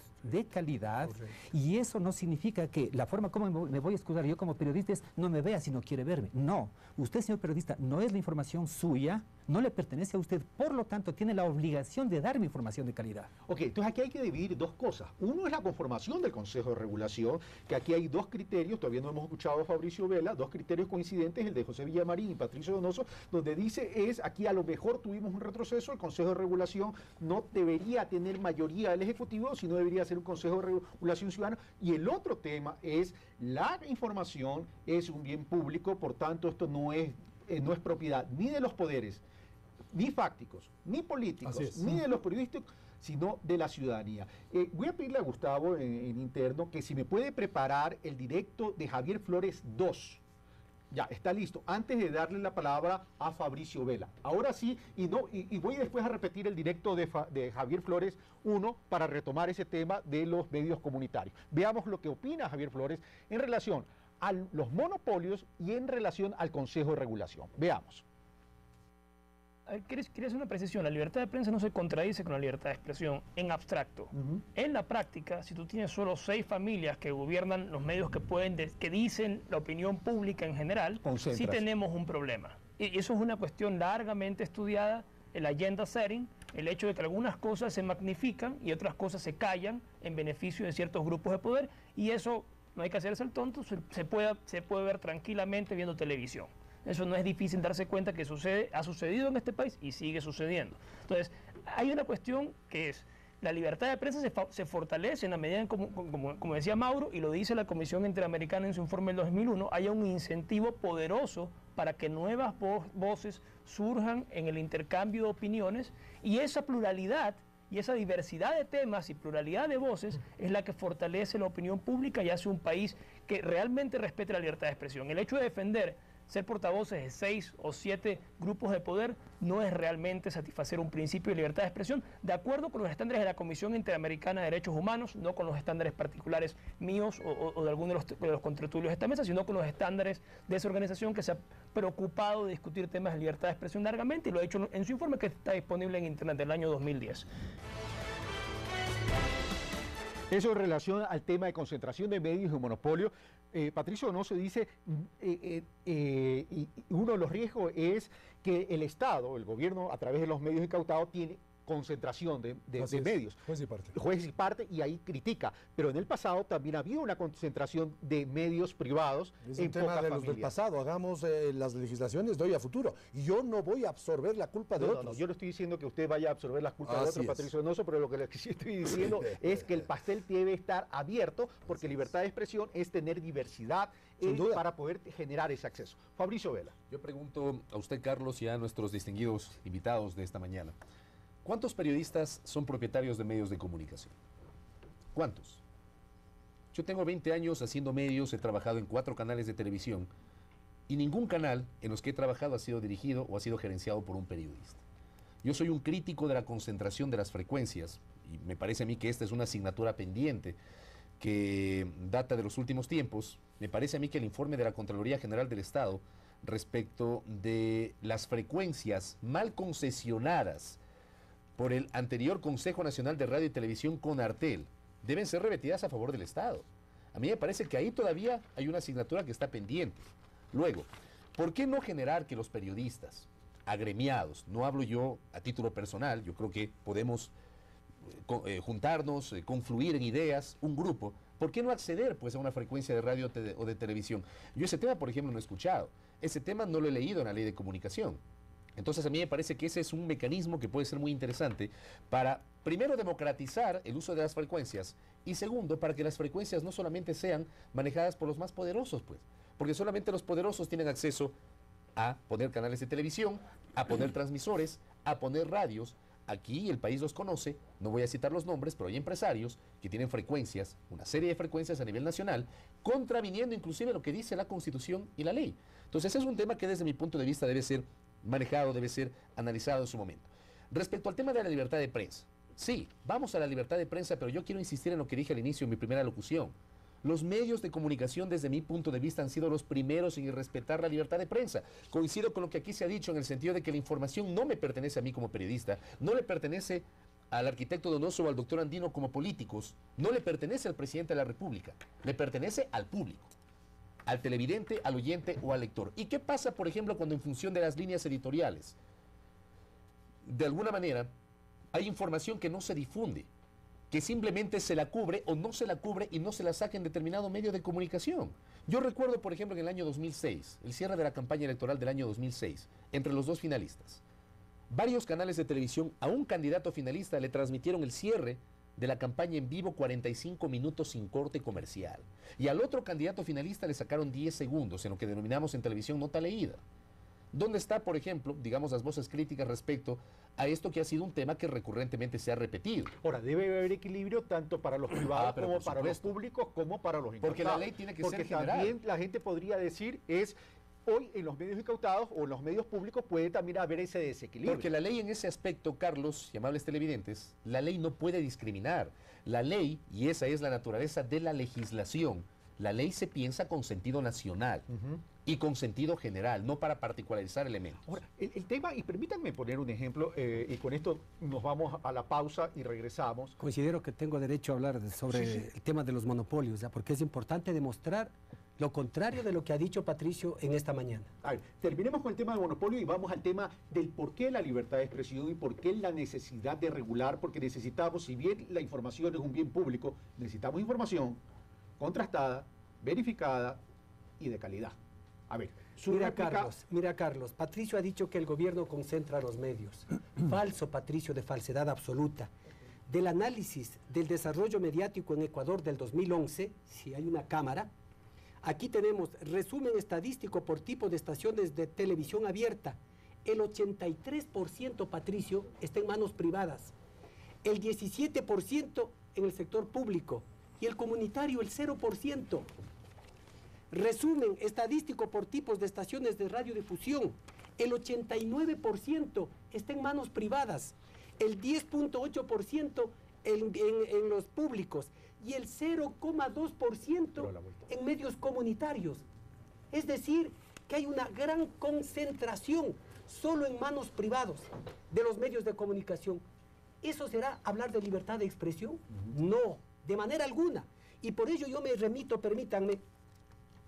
y eso no significa que la forma como me voy a excusar yo como periodista es no me vea si no quiere verme. No, usted, señor periodista, no es la información suya, no le pertenece a usted, por lo tanto tiene la obligación de darme información de calidad. Ok, entonces aquí hay que dividir dos cosas. Uno es la conformación del Consejo de Regulación, que aquí hay dos criterios, todavía no hemos escuchado a Fabricio Vela, dos criterios coincidentes, el de José Villamarín y Patricio Donoso, donde dice aquí a lo mejor tuvimos un retroceso, el Consejo de Regulación no debería tener mayoría del Ejecutivo, sino debería ser un Consejo de Regulación Ciudadana. Y el otro tema es la información es un bien público, por tanto esto no es propiedad ni de los poderes, ni fácticos, ni políticos, ni de los periodistas, sino de la ciudadanía. Voy a pedirle a Gustavo en interno que si me puede preparar el directo de Javier Flores 2. Ya, está listo. Antes de darle la palabra a Fabricio Vela. Ahora sí, y voy después a repetir el directo de Javier Flores 1 para retomar ese tema de los medios comunitarios. Veamos lo que opina Javier Flores en relación a los monopolios y en relación al Consejo de Regulación. Veamos. Quería hacer una precisión. La libertad de prensa no se contradice con la libertad de expresión en abstracto. En la práctica, si tú tienes solo 6 familias que gobiernan los medios que dicen la opinión pública en general, sí tenemos un problema. Y eso es una cuestión largamente estudiada, el agenda setting, el hecho de que algunas cosas se magnifican y otras cosas se callan en beneficio de ciertos grupos de poder, y eso no hay que hacerse el tonto, se puede ver tranquilamente viendo televisión. Eso no es difícil darse cuenta que ha sucedido en este país y sigue sucediendo. Entonces, hay una cuestión que es, la libertad de prensa se fortalece en la medida en, como decía Mauro, y lo dice la Comisión Interamericana en su informe del 2001, haya un incentivo poderoso para que nuevas voces surjan en el intercambio de opiniones, y esa pluralidad y esa diversidad de temas y pluralidad de voces es la que fortalece la opinión pública y hace un país que realmente respete la libertad de expresión. El hecho de defender ser portavoces de 6 o 7 grupos de poder no es realmente satisfacer un principio de libertad de expresión de acuerdo con los estándares de la Comisión Interamericana de Derechos Humanos, no con los estándares particulares míos o de algunos de los contertulios de esta mesa, sino con los estándares de esa organización que se ha preocupado de discutir temas de libertad de expresión largamente y lo ha hecho en su informe que está disponible en Internet del año 2010. Eso en relación al tema de concentración de medios y monopolio. Patricio Donoso dice, uno de los riesgos es que el Estado, el gobierno, a través de los medios incautados, tiene concentración de medios. Juez y parte, y ahí critica. Pero en el pasado también ha habido una concentración de medios privados. Es un tema de los del pasado. Hagamos las legislaciones de hoy a futuro. Y yo no voy a absorber la culpa de otros. No, yo no estoy diciendo que usted vaya a absorber la culpa de otros, Patricio Donoso, pero lo que sí estoy diciendo es que el pastel debe estar abierto, porque libertad de expresión es tener diversidad para poder generar ese acceso. Fabricio Vela. Yo pregunto a usted, Carlos, y a nuestros distinguidos invitados de esta mañana. ¿Cuántos periodistas son propietarios de medios de comunicación? ¿Cuántos? Yo tengo 20 años haciendo medios, he trabajado en 4 canales de televisión y ningún canal en los que he trabajado ha sido dirigido o ha sido gerenciado por un periodista. Yo soy un crítico de la concentración de las frecuencias y me parece a mí que esta es una asignatura pendiente que data de los últimos tiempos. Me parece a mí que el informe de la Contraloría General del Estado respecto de las frecuencias mal concesionadas por el anterior Consejo Nacional de Radio y Televisión, CONARTEL, deben ser revertidas a favor del Estado. A mí me parece que ahí todavía hay una asignatura que está pendiente. Luego, ¿por qué no generar que los periodistas agremiados, no hablo yo a título personal, yo creo que podemos juntarnos, confluir en ideas, un grupo, ¿por qué no acceder pues a una frecuencia de radio o de televisión? Yo ese tema, por ejemplo, no he escuchado. Ese tema no lo he leído en la Ley de Comunicación. Entonces a mí me parece que ese es un mecanismo que puede ser muy interesante para, primero, democratizar el uso de las frecuencias y segundo, para que las frecuencias no solamente sean manejadas por los más poderosos, pues, porque solamente los poderosos tienen acceso a poner canales de televisión, a poner transmisores, a poner radios. Aquí el país los conoce, no voy a citar los nombres, pero hay empresarios que tienen frecuencias, una serie de frecuencias a nivel nacional, contraviniendo inclusive lo que dice la Constitución y la ley. Entonces ese es un tema que desde mi punto de vista debe ser manejado, debe ser analizado en su momento. Respecto al tema de la libertad de prensa, sí, vamos a la libertad de prensa, pero yo quiero insistir en lo que dije al inicio en mi primera locución. Los medios de comunicación, desde mi punto de vista, han sido los primeros en respetar la libertad de prensa. Coincido con lo que aquí se ha dicho en el sentido de que la información no me pertenece a mí como periodista, no le pertenece al arquitecto Donoso o al doctor Andino como políticos, no le pertenece al presidente de la República, le pertenece al público, al televidente, al oyente o al lector. ¿Y qué pasa, por ejemplo, cuando en función de las líneas editoriales, de alguna manera, hay información que no se difunde, que simplemente se la cubre o no se la cubre y no se la saca en determinado medio de comunicación? Yo recuerdo, por ejemplo, en el año 2006, el cierre de la campaña electoral del año 2006, entre los 2 finalistas. Varios canales de televisión a un candidato finalista le transmitieron el cierre de la campaña en vivo 45 minutos sin corte comercial. Y al otro candidato finalista le sacaron 10 segundos, en lo que denominamos en televisión nota leída. ¿Dónde está, por ejemplo, digamos, las voces críticas respecto a esto que ha sido un tema que recurrentemente se ha repetido? Ahora, debe haber equilibrio tanto para los privados como para los públicos, como para los incautados. Porque la ley tiene que ser general. Porque también la gente podría decir hoy en los medios incautados o en los medios públicos puede también haber ese desequilibrio. Porque la ley en ese aspecto, Carlos y amables televidentes, la ley no puede discriminar. La ley, y esa es la naturaleza de la legislación, la ley se piensa con sentido nacional y con sentido general, no para particularizar elementos. Ahora, el tema, y permítanme poner un ejemplo, y con esto nos vamos a la pausa y regresamos. Considero que tengo derecho a hablar sobre el tema de los monopolios, ¿ya? Porque es importante demostrar lo contrario de lo que ha dicho Patricio en esta mañana. A ver, terminemos con el tema del monopolio y vamos al tema del por qué la libertad de expresión y por qué la necesidad de regular, porque necesitamos, si bien la información es un bien público, necesitamos información contrastada, verificada y de calidad. A ver, Mira, Carlos, Patricio ha dicho que el gobierno concentra los medios. Falso, Patricio, de falsedad absoluta. Del análisis del desarrollo mediático en Ecuador del 2011, si hay una cámara, aquí tenemos resumen estadístico por tipo de estaciones de televisión abierta. El 83%, Patricio, está en manos privadas. El 17% en el sector público. Y el comunitario, el 0%. Resumen estadístico por tipos de estaciones de radiodifusión. El 89% está en manos privadas. El 10.8% en los públicos. Y el 0,2% en medios comunitarios. Es decir, que hay una gran concentración solo en manos privadas de los medios de comunicación. ¿Eso será hablar de libertad de expresión? No, de manera alguna. Y por ello yo me remito, permítanme,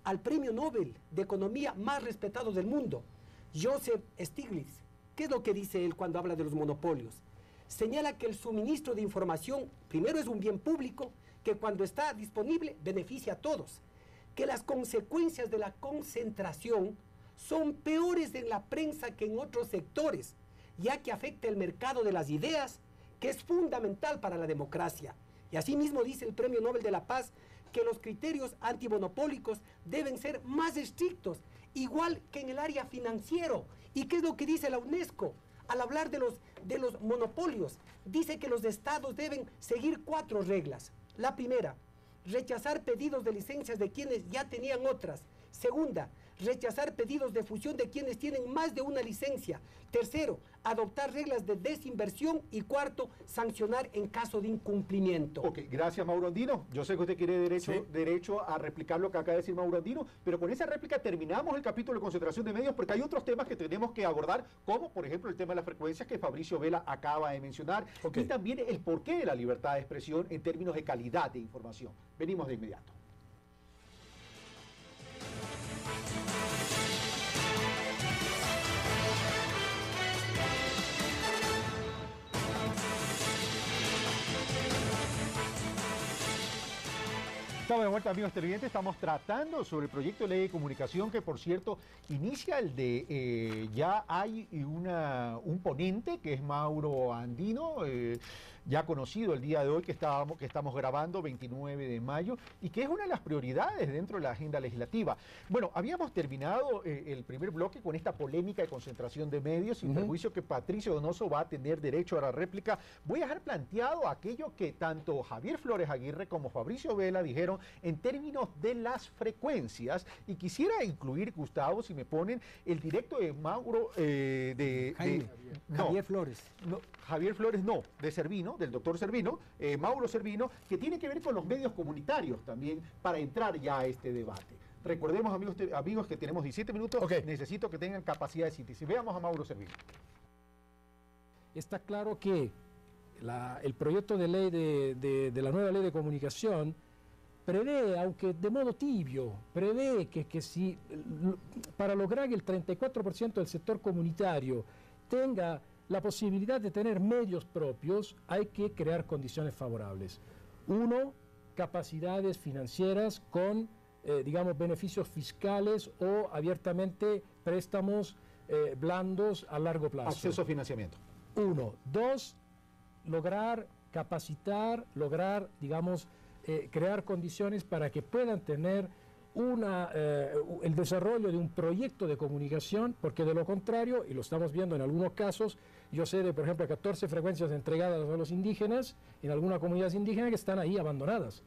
al premio Nobel de Economía más respetado del mundo, Joseph Stiglitz. ¿Qué es lo que dice él cuando habla de los monopolios? Señala que el suministro de información, primero, es un bien público, que cuando está disponible beneficia a todos, que las consecuencias de la concentración son peores en la prensa que en otros sectores, ya que afecta el mercado de las ideas, que es fundamental para la democracia. Y asimismo dice el Premio Nobel de la Paz que los criterios antimonopólicos deben ser más estrictos, igual que en el área financiero. ¿Y qué es lo que dice la UNESCO? Al hablar de los monopolios, dice que los estados deben seguir 4 reglas. La primera, rechazar pedidos de licencias de quienes ya tenían otras. Segunda, rechazar pedidos de fusión de quienes tienen más de una licencia. Tercero, adoptar reglas de desinversión. Y cuarto, sancionar en caso de incumplimiento. Ok, gracias, Mauro Andino. Yo sé que usted quiere derecho a replicar lo que acaba de decir Mauro Andino, pero con esa réplica terminamos el capítulo de concentración de medios, porque hay otros temas que tenemos que abordar, como por ejemplo el tema de las frecuencias que Fabricio Vela acaba de mencionar, y también el porqué de la libertad de expresión en términos de calidad de información. Venimos de inmediato. Estamos de vuelta, amigos televidentes. Estamos tratando sobre el proyecto de ley de comunicación que, por cierto, inicia el de... ya hay un ponente que es Mauro Andino, ya conocido el día de hoy que estamos grabando, 29 de mayo, y que es una de las prioridades dentro de la agenda legislativa. Bueno, habíamos terminado el primer bloque con esta polémica de concentración de medios, sin perjuicio que Patricio Donoso va a tener derecho a la réplica. Voy a dejar planteado aquello que tanto Javier Flores Aguirre como Fabricio Vela dijeron en términos de las frecuencias, y quisiera incluir, Gustavo, si me ponen, el directo de Mauro, Javier Flores. No, Javier Flores no, de Servino, del doctor Servino, Mauro Servino, que tiene que ver con los medios comunitarios también, para entrar ya a este debate. Recordemos, amigos, que tenemos 17 minutos, necesito que tengan capacidad de síntesis. Veamos a Mauro Servino. Está claro que el proyecto de ley de la nueva ley de comunicación prevé, aunque de modo tibio, prevé que si para lograr que el 34% del sector comunitario tenga la posibilidad de tener medios propios, hay que crear condiciones favorables. Uno, capacidades financieras con, digamos, beneficios fiscales o abiertamente préstamos blandos a largo plazo. Acceso a financiamiento. Uno. Dos, lograr capacitar, digamos, crear condiciones para que puedan tener el desarrollo de un proyecto de comunicación, porque de lo contrario, y lo estamos viendo en algunos casos, yo sé de, por ejemplo, 14 frecuencias entregadas a los indígenas, en algunas comunidades indígenas que están ahí abandonadas.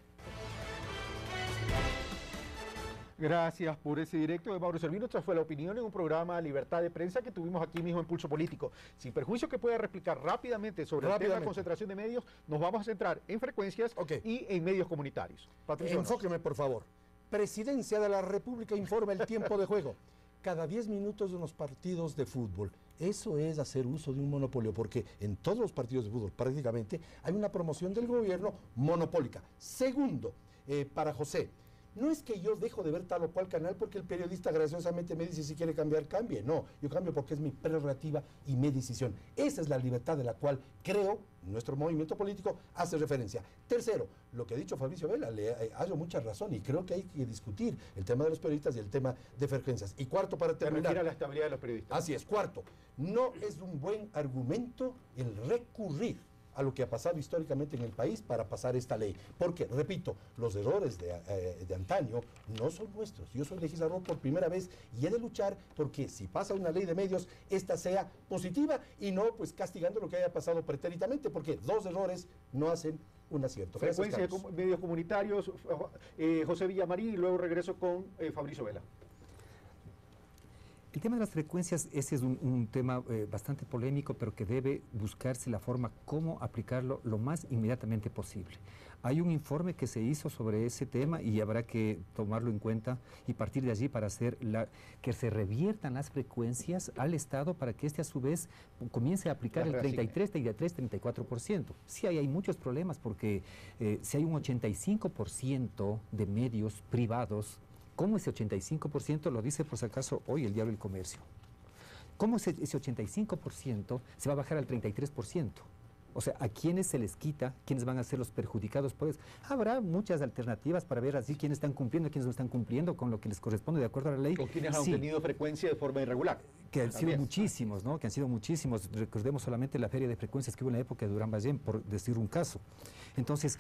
Gracias por ese directo de Mauro Servino. Esta fue la opinión en un programa Libertad de Prensa que tuvimos aquí mismo en Pulso Político. Sin perjuicio que pueda replicar rápidamente sobre el tema de concentración de medios, nos vamos a centrar en frecuencias y en medios comunitarios. Patricio, enfóqueme, por favor. Presidencia de la República informa el tiempo de juego. Cada 10 minutos de unos partidos de fútbol. Eso es hacer uso de un monopolio, porque en todos los partidos de fútbol prácticamente hay una promoción del gobierno monopólica. Segundo, para José, no es que yo dejo de ver tal o cual canal porque el periodista graciosamente me dice si quiere cambiar, cambie. No, yo cambio porque es mi prerrogativa y mi decisión. Esa es la libertad de la cual creo nuestro movimiento político hace referencia. Tercero, lo que ha dicho Fabricio Vela, le hallo mucha razón y creo que hay que discutir el tema de los periodistas y el tema de frecuencias. Y cuarto, para terminar. Se refiere a la estabilidad de los periodistas. Así es. Cuarto, no es un buen argumento el recurrir a lo que ha pasado históricamente en el país para pasar esta ley. Porque, repito, los errores de antaño no son nuestros. Yo soy legislador por primera vez y he de luchar porque si pasa una ley de medios, esta sea positiva y no pues castigando lo que haya pasado pretérитamente, porque dos errores no hacen un acierto. Frecuencia de medios comunitarios, José Villamarín, y luego regreso con Fabricio Vela. El tema de las frecuencias, ese es un tema bastante polémico, pero que debe buscarse la forma cómo aplicarlo lo más inmediatamente posible. Hay un informe que se hizo sobre ese tema y habrá que tomarlo en cuenta y partir de allí para hacer que se reviertan las frecuencias al Estado para que este a su vez comience a aplicar el 33, 33, 34%. Sí, hay muchos problemas porque si hay un 85% de medios privados, ¿cómo ese 85% lo dice por si acaso hoy el Diario del Comercio? ¿Cómo ese 85% se va a bajar al 33%? O sea, ¿a quiénes se les quita? ¿Quiénes van a ser los perjudicados por eso? Habrá muchas alternativas para ver así quiénes están cumpliendo, quiénes no están cumpliendo con lo que les corresponde de acuerdo a la ley. O quienes han tenido frecuencia de forma irregular. Que han sido muchísimos, ¿no? Que han sido muchísimos. Recordemos solamente la feria de frecuencias que hubo en la época de Durán Ballén, por decir un caso. Entonces,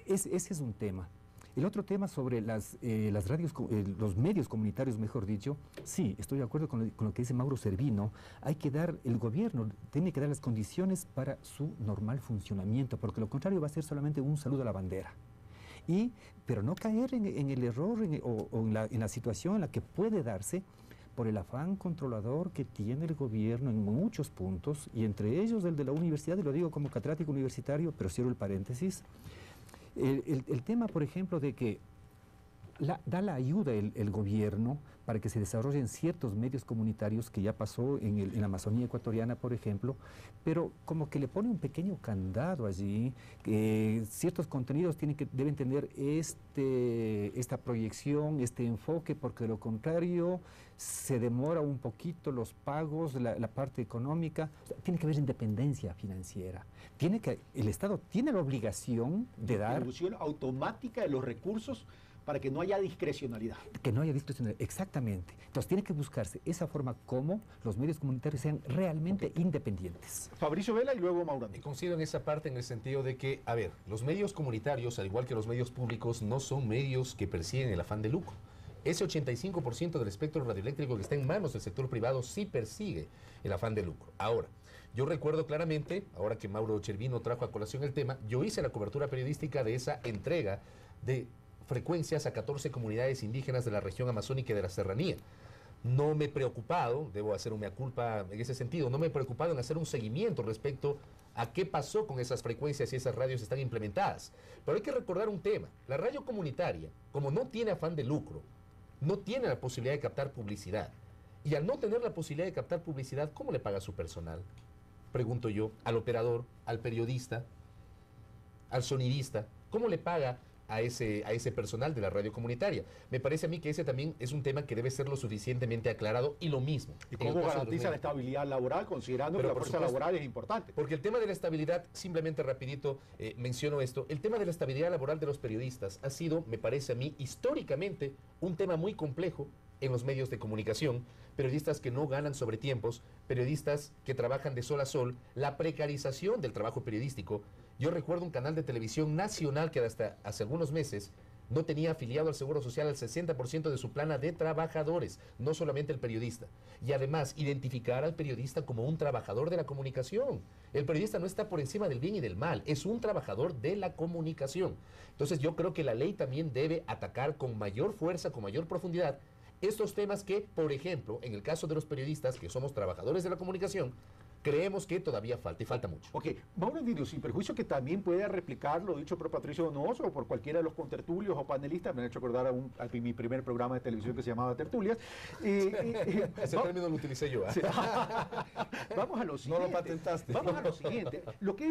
ese es un tema. El otro tema sobre las radios, los medios comunitarios, mejor dicho, sí, estoy de acuerdo con lo que dice Mauro Servino. El gobierno tiene que dar las condiciones para su normal funcionamiento, porque lo contrario va a ser solamente un saludo a la bandera. Pero no caer en el error o en la situación en la que puede darse por el afán controlador que tiene el gobierno en muchos puntos, y entre ellos el de la universidad, y lo digo como catedrático universitario, pero cierro el paréntesis. El tema, por ejemplo, de que da la ayuda el gobierno para que se desarrollen ciertos medios comunitarios, que ya pasó en la Amazonía ecuatoriana, por ejemplo, pero como que le pone un pequeño candado allí, ciertos contenidos deben tener esta proyección, este enfoque, porque de lo contrario se demora un poquito los pagos, la parte económica. O sea, tiene que haber independencia financiera. El Estado tiene la obligación de dar... Distribución automática de los recursos para que no haya discrecionalidad. Que no haya discrecionalidad, exactamente. Entonces tiene que buscarse esa forma como los medios comunitarios sean realmente independientes. Fabricio Vela y luego Mauro. Y coincido en esa parte en el sentido de que, a ver, los medios comunitarios, al igual que los medios públicos, no son medios que persiguen el afán de lucro. Ese 85% del espectro radioeléctrico que está en manos del sector privado sí persigue el afán de lucro. Ahora, yo recuerdo claramente, ahora que Mauro Servino trajo a colación el tema, yo hice la cobertura periodística de esa entrega de frecuencias a 14 comunidades indígenas de la región amazónica y de la serranía. No me he preocupado, debo hacer un mea culpa en ese sentido, no me he preocupado en hacer un seguimiento respecto a qué pasó con esas frecuencias y esas radios están implementadas. Pero hay que recordar un tema, la radio comunitaria, como no tiene afán de lucro, no tiene la posibilidad de captar publicidad. Y al no tener la posibilidad de captar publicidad, ¿cómo le paga a su personal? Pregunto yo, al operador, al periodista, al sonidista, ¿cómo le paga a ese personal de la radio comunitaria? Me parece a mí que ese también es un tema que debe ser lo suficientemente aclarado, y lo mismo. ¿Y cómo garantiza la estabilidad laboral, considerando que la fuerza laboral es importante? Porque el tema de la estabilidad, simplemente rapidito menciono esto, el tema de la estabilidad laboral de los periodistas ha sido, me parece a mí, históricamente un tema muy complejo en los medios de comunicación. Periodistas que no ganan sobretiempos, periodistas que trabajan de sol a sol, la precarización del trabajo periodístico. Yo recuerdo un canal de televisión nacional que hasta hace algunos meses no tenía afiliado al Seguro Social al 60% de su plana de trabajadores, no solamente el periodista. Y además, identificar al periodista como un trabajador de la comunicación. El periodista no está por encima del bien y del mal, es un trabajador de la comunicación. Entonces yo creo que la ley también debe atacar con mayor fuerza, con mayor profundidad, estos temas que, por ejemplo, en el caso de los periodistas, que somos trabajadores de la comunicación, creemos que todavía falta y falta mucho. Ok, Mauro Andino, sin perjuicio que también puede replicar lo dicho por Patricio Donoso o por cualquiera de los contertulios o panelistas. Me han hecho acordar a mi primer programa de televisión que se llamaba Tertulias. Ese término lo utilicé yo. Sí. Vamos a lo siguiente. No lo patentaste. Vamos a lo siguiente. Lo que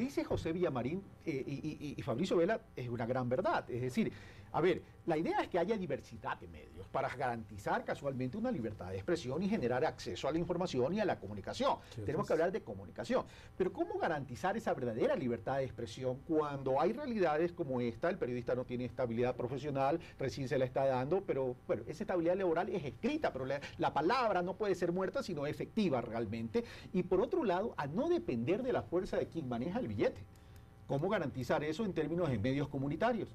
dice José Villamarín y Fabricio Vela es una gran verdad. Es decir, a ver, la idea es que haya diversidad de medios para garantizar casualmente una libertad de expresión y generar acceso a la información y a la comunicación. Sí, tenemos que hablar de comunicación. Pero ¿cómo garantizar esa verdadera libertad de expresión cuando hay realidades como esta? El periodista no tiene estabilidad profesional, recién se la está dando, pero bueno, esa estabilidad laboral es escrita, pero la palabra no puede ser muerta, sino efectiva realmente. Y por otro lado, a no depender de la fuerza de quien maneja el billete. ¿Cómo garantizar eso en términos de medios comunitarios?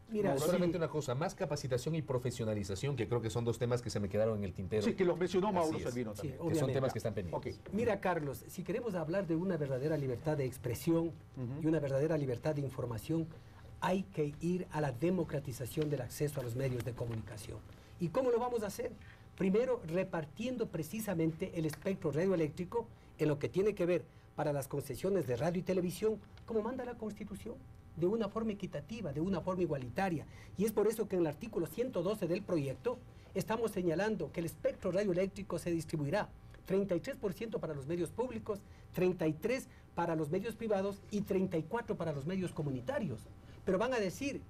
Mira, solamente una cosa, más capacitación y profesionalización, que creo que son dos temas que se me quedaron en el tintero. Sí, que los mencionó Mauro Servino también. Sí, que son temas que están pendientes. Okay. Mira, Carlos, si queremos hablar de una verdadera libertad de expresión y una verdadera libertad de información, hay que ir a la democratización del acceso a los medios de comunicación. ¿Y cómo lo vamos a hacer? Primero, repartiendo precisamente el espectro radioeléctrico en lo que tiene que ver para las concesiones de radio y televisión, como manda la Constitución, de una forma equitativa, de una forma igualitaria. Y es por eso que en el artículo 112 del proyecto estamos señalando que el espectro radioeléctrico se distribuirá 33% para los medios públicos, 33% para los medios privados y 34% para los medios comunitarios. Pero van a decir,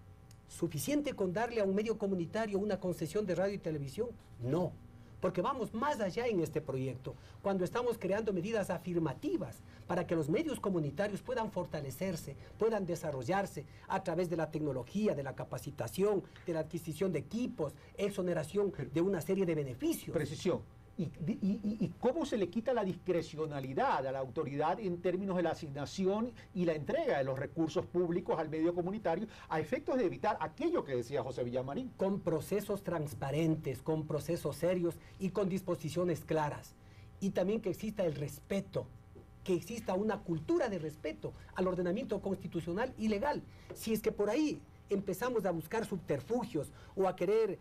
¿suficiente con darle a un medio comunitario una concesión de radio y televisión? No, porque vamos más allá en este proyecto, cuando estamos creando medidas afirmativas para que los medios comunitarios puedan fortalecerse, puedan desarrollarse a través de la tecnología, de la capacitación, de la adquisición de equipos, exoneración de una serie de beneficios. Precisión. ¿Y cómo se le quita la discrecionalidad a la autoridad en términos de la asignación y la entrega de los recursos públicos al medio comunitario a efectos de evitar aquello que decía José Villamarín? Con procesos transparentes, con procesos serios y con disposiciones claras. Y también que exista el respeto, que exista una cultura de respeto al ordenamiento constitucional y legal. Si es que por ahí empezamos a buscar subterfugios o a querer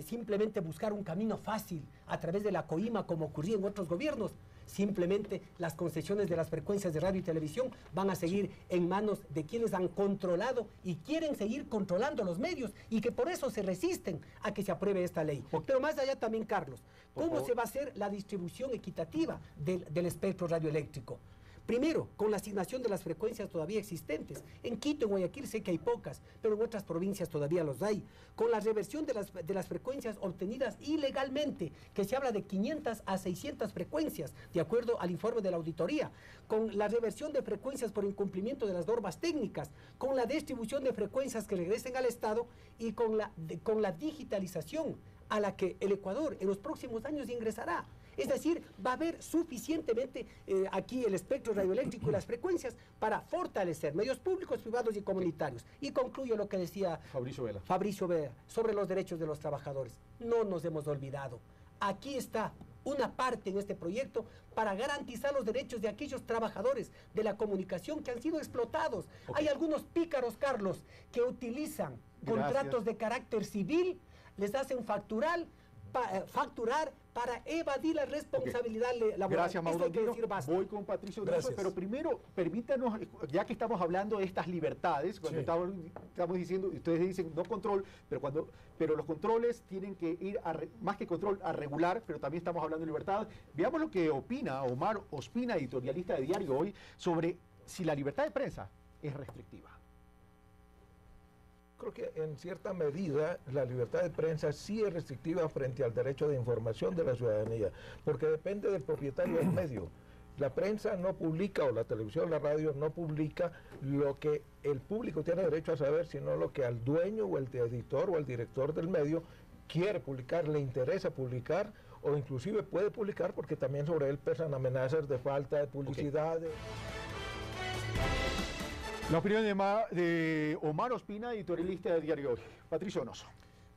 simplemente buscar un camino fácil a través de la coima como ocurría en otros gobiernos, simplemente las concesiones de las frecuencias de radio y televisión van a seguir en manos de quienes han controlado y quieren seguir controlando los medios y que por eso se resisten a que se apruebe esta ley. Pero más allá también, Carlos, ¿cómo se va a hacer la distribución equitativa del espectro radioeléctrico? Primero, con la asignación de las frecuencias todavía existentes. En Quito, en Guayaquil sé que hay pocas, pero en otras provincias todavía los hay. Con la reversión de las frecuencias obtenidas ilegalmente, que se habla de 500 a 600 frecuencias, de acuerdo al informe de la auditoría. Con la reversión de frecuencias por incumplimiento de las normas técnicas. Con la distribución de frecuencias que regresen al Estado y con la digitalización a la que el Ecuador en los próximos años ingresará. Es decir, va a haber suficientemente aquí el espectro radioeléctrico y las frecuencias para fortalecer medios públicos, privados y comunitarios. Y concluyo lo que decía Fabricio Vela sobre los derechos de los trabajadores. No nos hemos olvidado. Aquí está una parte en este proyecto para garantizar los derechos de aquellos trabajadores de la comunicación que han sido explotados. Hay algunos pícaros, Carlos, que utilizan contratos de carácter civil, les hacen facturar para evadir la responsabilidad laboral. Gracias, Mauro Andino. Voy con Patricio Donoso, pero primero, permítanos, ya que estamos hablando de estas libertades, cuando estamos diciendo, ustedes dicen no control, pero los controles tienen que ir, más que control, a regular, pero también estamos hablando de libertad. Veamos lo que opina Omar Ospina, editorialista de Diario Hoy, sobre si la libertad de prensa es restrictiva. Creo que en cierta medida la libertad de prensa sí es restrictiva frente al derecho de información de la ciudadanía, porque depende del propietario del medio. La prensa no publica, o la televisión, la radio no publica lo que el público tiene derecho a saber, sino lo que al dueño o el editor o el director del medio quiere publicar, le interesa publicar, o inclusive puede publicar porque también sobre él pesan amenazas de falta de publicidad. La opinión de Omar Ospina, editorialista de Diario Hoy. Patricio Donoso.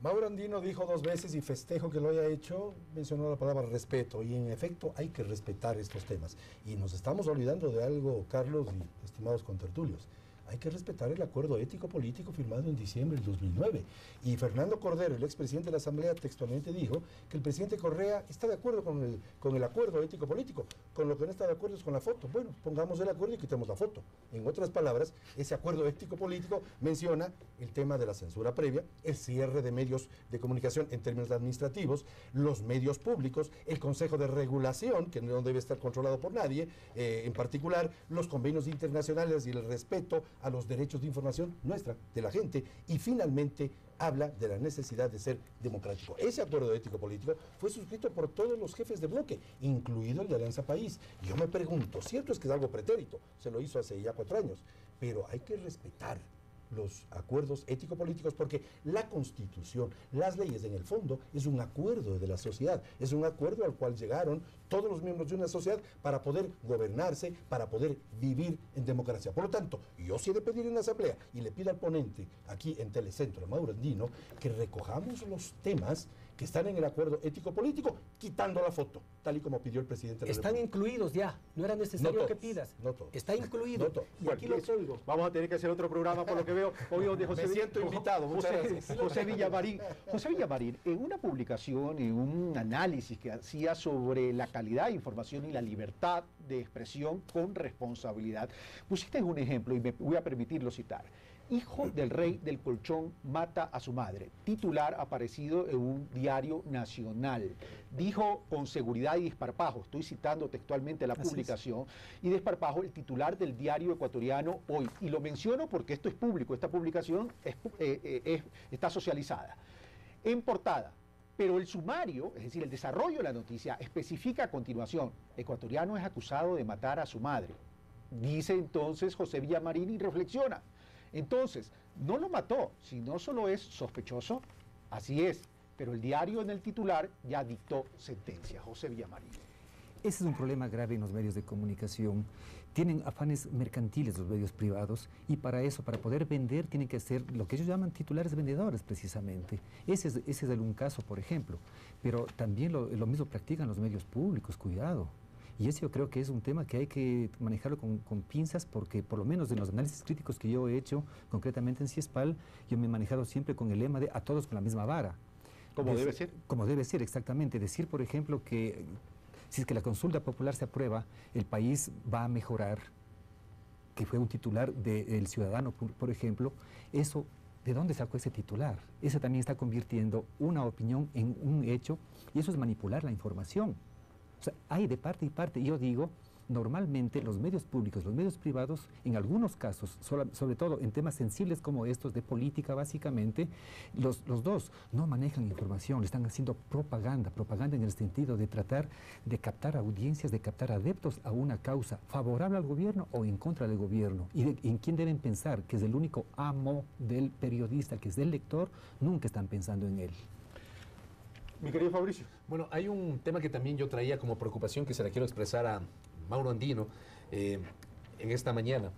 Mauro Andino dijo 2 veces, y festejo que lo haya hecho, mencionó la palabra respeto, y en efecto hay que respetar estos temas. Y nos estamos olvidando de algo, Carlos y estimados contertulios. Hay que respetar el acuerdo ético-político firmado en diciembre del 2009. Y Fernando Cordero, el expresidente de la Asamblea, textualmente dijo que el presidente Correa está de acuerdo con el acuerdo ético-político. Con lo que no está de acuerdo es con la foto. Bueno, pongamos el acuerdo y quitemos la foto. En otras palabras, ese acuerdo ético-político menciona el tema de la censura previa, el cierre de medios de comunicación en términos administrativos, los medios públicos, el Consejo de Regulación, que no debe estar controlado por nadie, en particular los convenios internacionales y el respeto a los derechos de información nuestra, de la gente, y finalmente habla de la necesidad de ser democrático. Ese acuerdo ético-político fue suscrito por todos los jefes de bloque, incluido el de Alianza País. Y yo me pregunto, cierto es que es algo pretérito, se lo hizo hace ya 4 años, pero hay que respetar los acuerdos ético-políticos porque la Constitución, las leyes en el fondo, es un acuerdo de la sociedad, es un acuerdo al cual llegaron todos los miembros de una sociedad para poder gobernarse, para poder vivir en democracia. Por lo tanto, yo sí he de pedir en la Asamblea y le pido al ponente aquí en Telecentro, a Mauro Andino, que recojamos los temas que están en el acuerdo ético-político, quitando la foto, tal y como pidió el presidente de la Están República. incluidos ya, no era necesario No que todos, pidas. no todos. Está incluido. No todos. Y aquí los oigo. Vamos a tener que hacer otro programa por lo que veo. Hoy donde José Me siento invitado, muchas gracias. José Villamarín. José Villamarín, en una publicación, en un análisis que hacía sobre la calidad de información y la libertad de expresión con responsabilidad, pusiste un ejemplo y me voy a permitirlo citar. Hijo del rey del colchón mata a su madre. Titular aparecido en un diario nacional. Dijo con seguridad y desparpajo, estoy citando textualmente la publicación, y desparpajo el titular del diario ecuatoriano Hoy. Y lo menciono porque esto es público, esta publicación está socializada. En portada. Pero el sumario, es decir, el desarrollo de la noticia, especifica a continuación, ecuatoriano es acusado de matar a su madre. Dice entonces José Villamarín y reflexiona. Entonces, no lo mató, si no solo es sospechoso, así es, pero el diario en el titular ya dictó sentencia. José Villamarín. Ese es un problema grave en los medios de comunicación. Tienen afanes mercantiles los medios privados y para eso, para poder vender, tienen que ser lo que ellos llaman titulares vendedores precisamente. Ese es un caso, por ejemplo. Pero también lo mismo practican los medios públicos, cuidado. Y eso yo creo que es un tema que hay que manejarlo con pinzas porque por lo menos en los análisis críticos que yo he hecho, concretamente en CIESPAL, yo me he manejado siempre con el lema de a todos con la misma vara. ¿Cómo debe ser? Como debe ser, exactamente. Decir, por ejemplo, que si es que la consulta popular se aprueba, el país va a mejorar, que fue un titular del Ciudadano, por ejemplo, eso, ¿de dónde sacó ese titular? Ese también está convirtiendo una opinión en un hecho y eso es manipular la información. O sea, hay de parte y parte. Yo digo, normalmente los medios públicos, los medios privados, en algunos casos, sobre todo en temas sensibles como estos, de política básicamente, los dos no manejan información, le están haciendo propaganda en el sentido de tratar de captar audiencias, de captar adeptos a una causa favorable al gobierno o en contra del gobierno. Y en quién deben pensar, que es el único amo del periodista, que es del lector, nunca están pensando en él. Mi querido Fabricio. Bueno, hay un tema que también yo traía como preocupación que se la quiero expresar a Mauro Andino en esta mañana.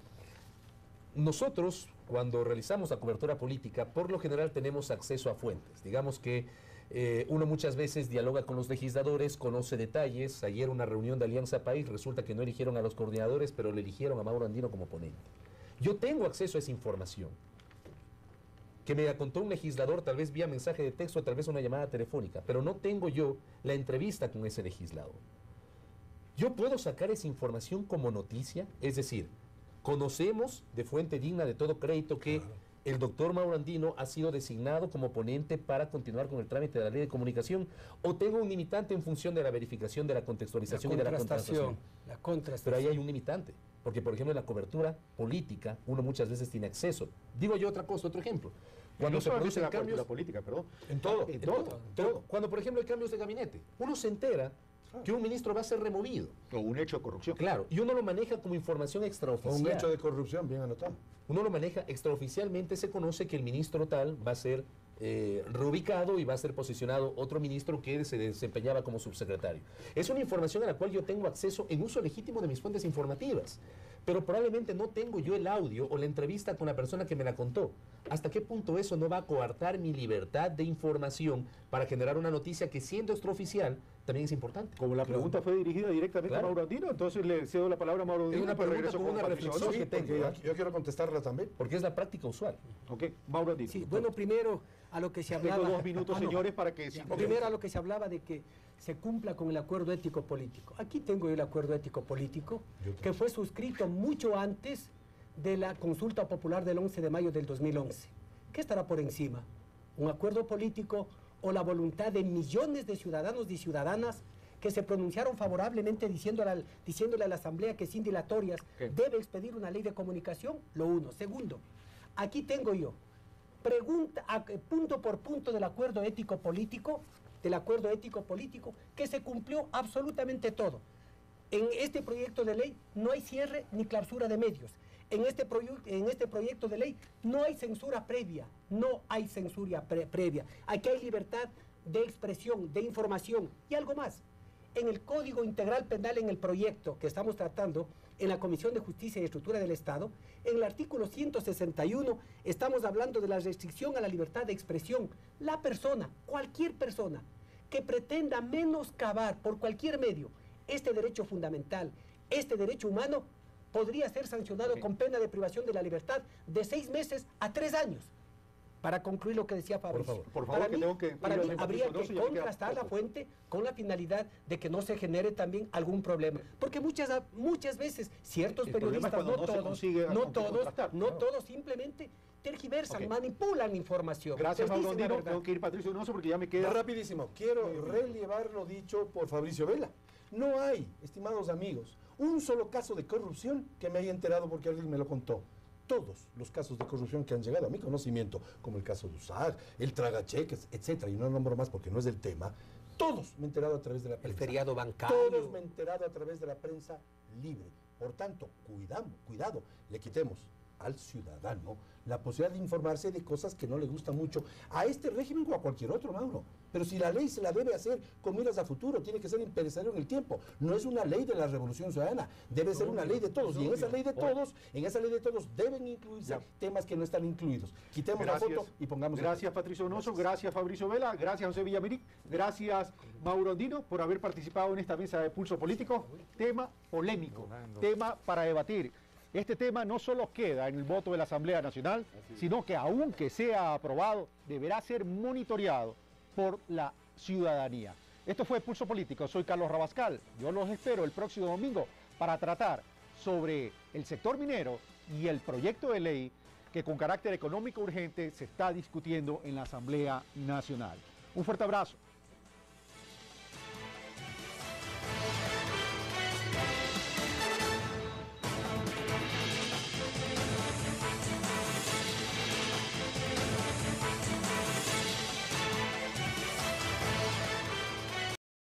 Nosotros, cuando realizamos la cobertura política, por lo general tenemos acceso a fuentes. Digamos que uno muchas veces dialoga con los legisladores, conoce detalles. Ayer una reunión de Alianza País, resulta que no eligieron a los coordinadores, pero le eligieron a Mauro Andino como ponente. Yo tengo acceso a esa información que me contó un legislador, tal vez vía mensaje de texto, tal vez una llamada telefónica, pero no tengo yo la entrevista con ese legislador. Yo puedo sacar esa información como noticia, es decir, conocemos de fuente digna de todo crédito que el doctor Mauro Andino ha sido designado como ponente para continuar con el trámite de la ley de comunicación, o tengo un limitante en función de la verificación de la contextualización y de la contrastación. La contrastación. Pero ahí hay un limitante, porque por ejemplo en la cobertura política uno muchas veces tiene acceso. Digo yo otra cosa, otro ejemplo. Cuando se producen la cambios política, perdón. En todo. Cuando por ejemplo hay cambios de gabinete, uno se entera que un ministro va a ser removido. O un hecho de corrupción. Claro, y uno lo maneja como información extraoficial. O un hecho de corrupción, bien anotado. Uno lo maneja extraoficialmente, se conoce que el ministro tal va a ser reubicado y va a ser posicionado otro ministro que se desempeñaba como subsecretario. Es una información a la cual yo tengo acceso en uso legítimo de mis fuentes informativas. pero probablemente no tengo yo el audio o la entrevista con la persona que me la contó. ¿Hasta qué punto eso no va a coartar mi libertad de información para generar una noticia que, siendo extraoficial, también es importante? Como la pregunta fue dirigida directamente a Mauro Andino, entonces le cedo la palabra a Mauro Andino. Es una pregunta con una Patricio reflexión Donoso. que tengo. Yo quiero contestarla también. Porque es la práctica usual. Ok, Mauro Andino. Sí, bueno, primero a lo que se hablaba... Tengo 2 minutos, señores, para que... Primero a lo que se hablaba de que se cumpla con el acuerdo ético político. Aquí tengo yo el acuerdo ético político, que fue suscrito mucho antes de la consulta popular del 11 de mayo del 2011. ¿Qué estará por encima? ¿Un acuerdo político o la voluntad de millones de ciudadanos y ciudadanas que se pronunciaron favorablemente diciéndole a la Asamblea que sin dilatorias debe expedir una ley de comunicación? Lo uno. Segundo, aquí tengo yo, punto por punto del acuerdo ético político, que se cumplió absolutamente todo. En este proyecto de ley no hay cierre ni clausura de medios. En este proyecto de ley no hay censura previa, Aquí hay libertad de expresión, de información y algo más. En el Código Integral Penal, en el proyecto que estamos tratando en la Comisión de Justicia y Estructura del Estado, en el artículo 161 estamos hablando de la restricción a la libertad de expresión. La persona, cualquier persona, que pretenda menoscabar por cualquier medio este derecho fundamental, este derecho humano, podría ser sancionado con pena de privación de la libertad de 6 meses a 3 años. Para concluir lo que decía Fabricio. Por favor, para mí habría que contrastar la fuente con la finalidad de que no se genere también algún problema. Porque muchas veces ciertos periodistas, no todos simplemente tergiversan, manipulan información. Gracias, Mauro Andino. Tengo que ir, Patricio Donoso, porque ya me queda... Rapidísimo. Quiero relevar lo dicho por Fabricio Vela. No hay, estimados amigos, un solo caso de corrupción que me haya enterado porque alguien me lo contó. Todos los casos de corrupción que han llegado a mi conocimiento, como el caso de USAG, el tragacheques, etcétera, y no nombro más porque no es del tema, todos me he enterado a través de la prensa. El feriado bancario. Todos me he enterado a través de la prensa libre. Por tanto, cuidado, le quitemos al ciudadano la posibilidad de informarse de cosas que no le gustan mucho a este régimen o a cualquier otro, Mauro. Pero si la ley se la debe hacer con miras a futuro, tiene que ser imperecedero en el tiempo. No es una ley de la Revolución Ciudadana, debe ser una ley de todos. Y en esa ley de todos deben incluirse temas que no están incluidos. Quitemos la foto y pongamos... Gracias, Patricio Donoso, gracias, Fabricio Vela, gracias, José Villameric, gracias, Mauro Andino, por haber participado en esta mesa de Pulso Político. Tema polémico, tema para debatir. Este tema no solo queda en el voto de la Asamblea Nacional, sino que aunque sea aprobado, deberá ser monitoreado por la ciudadanía. Esto fue Pulso Político, soy Carlos Rabascal. Yo los espero el próximo domingo para tratar sobre el sector minero y el proyecto de ley que con carácter económico urgente se está discutiendo en la Asamblea Nacional. Un fuerte abrazo.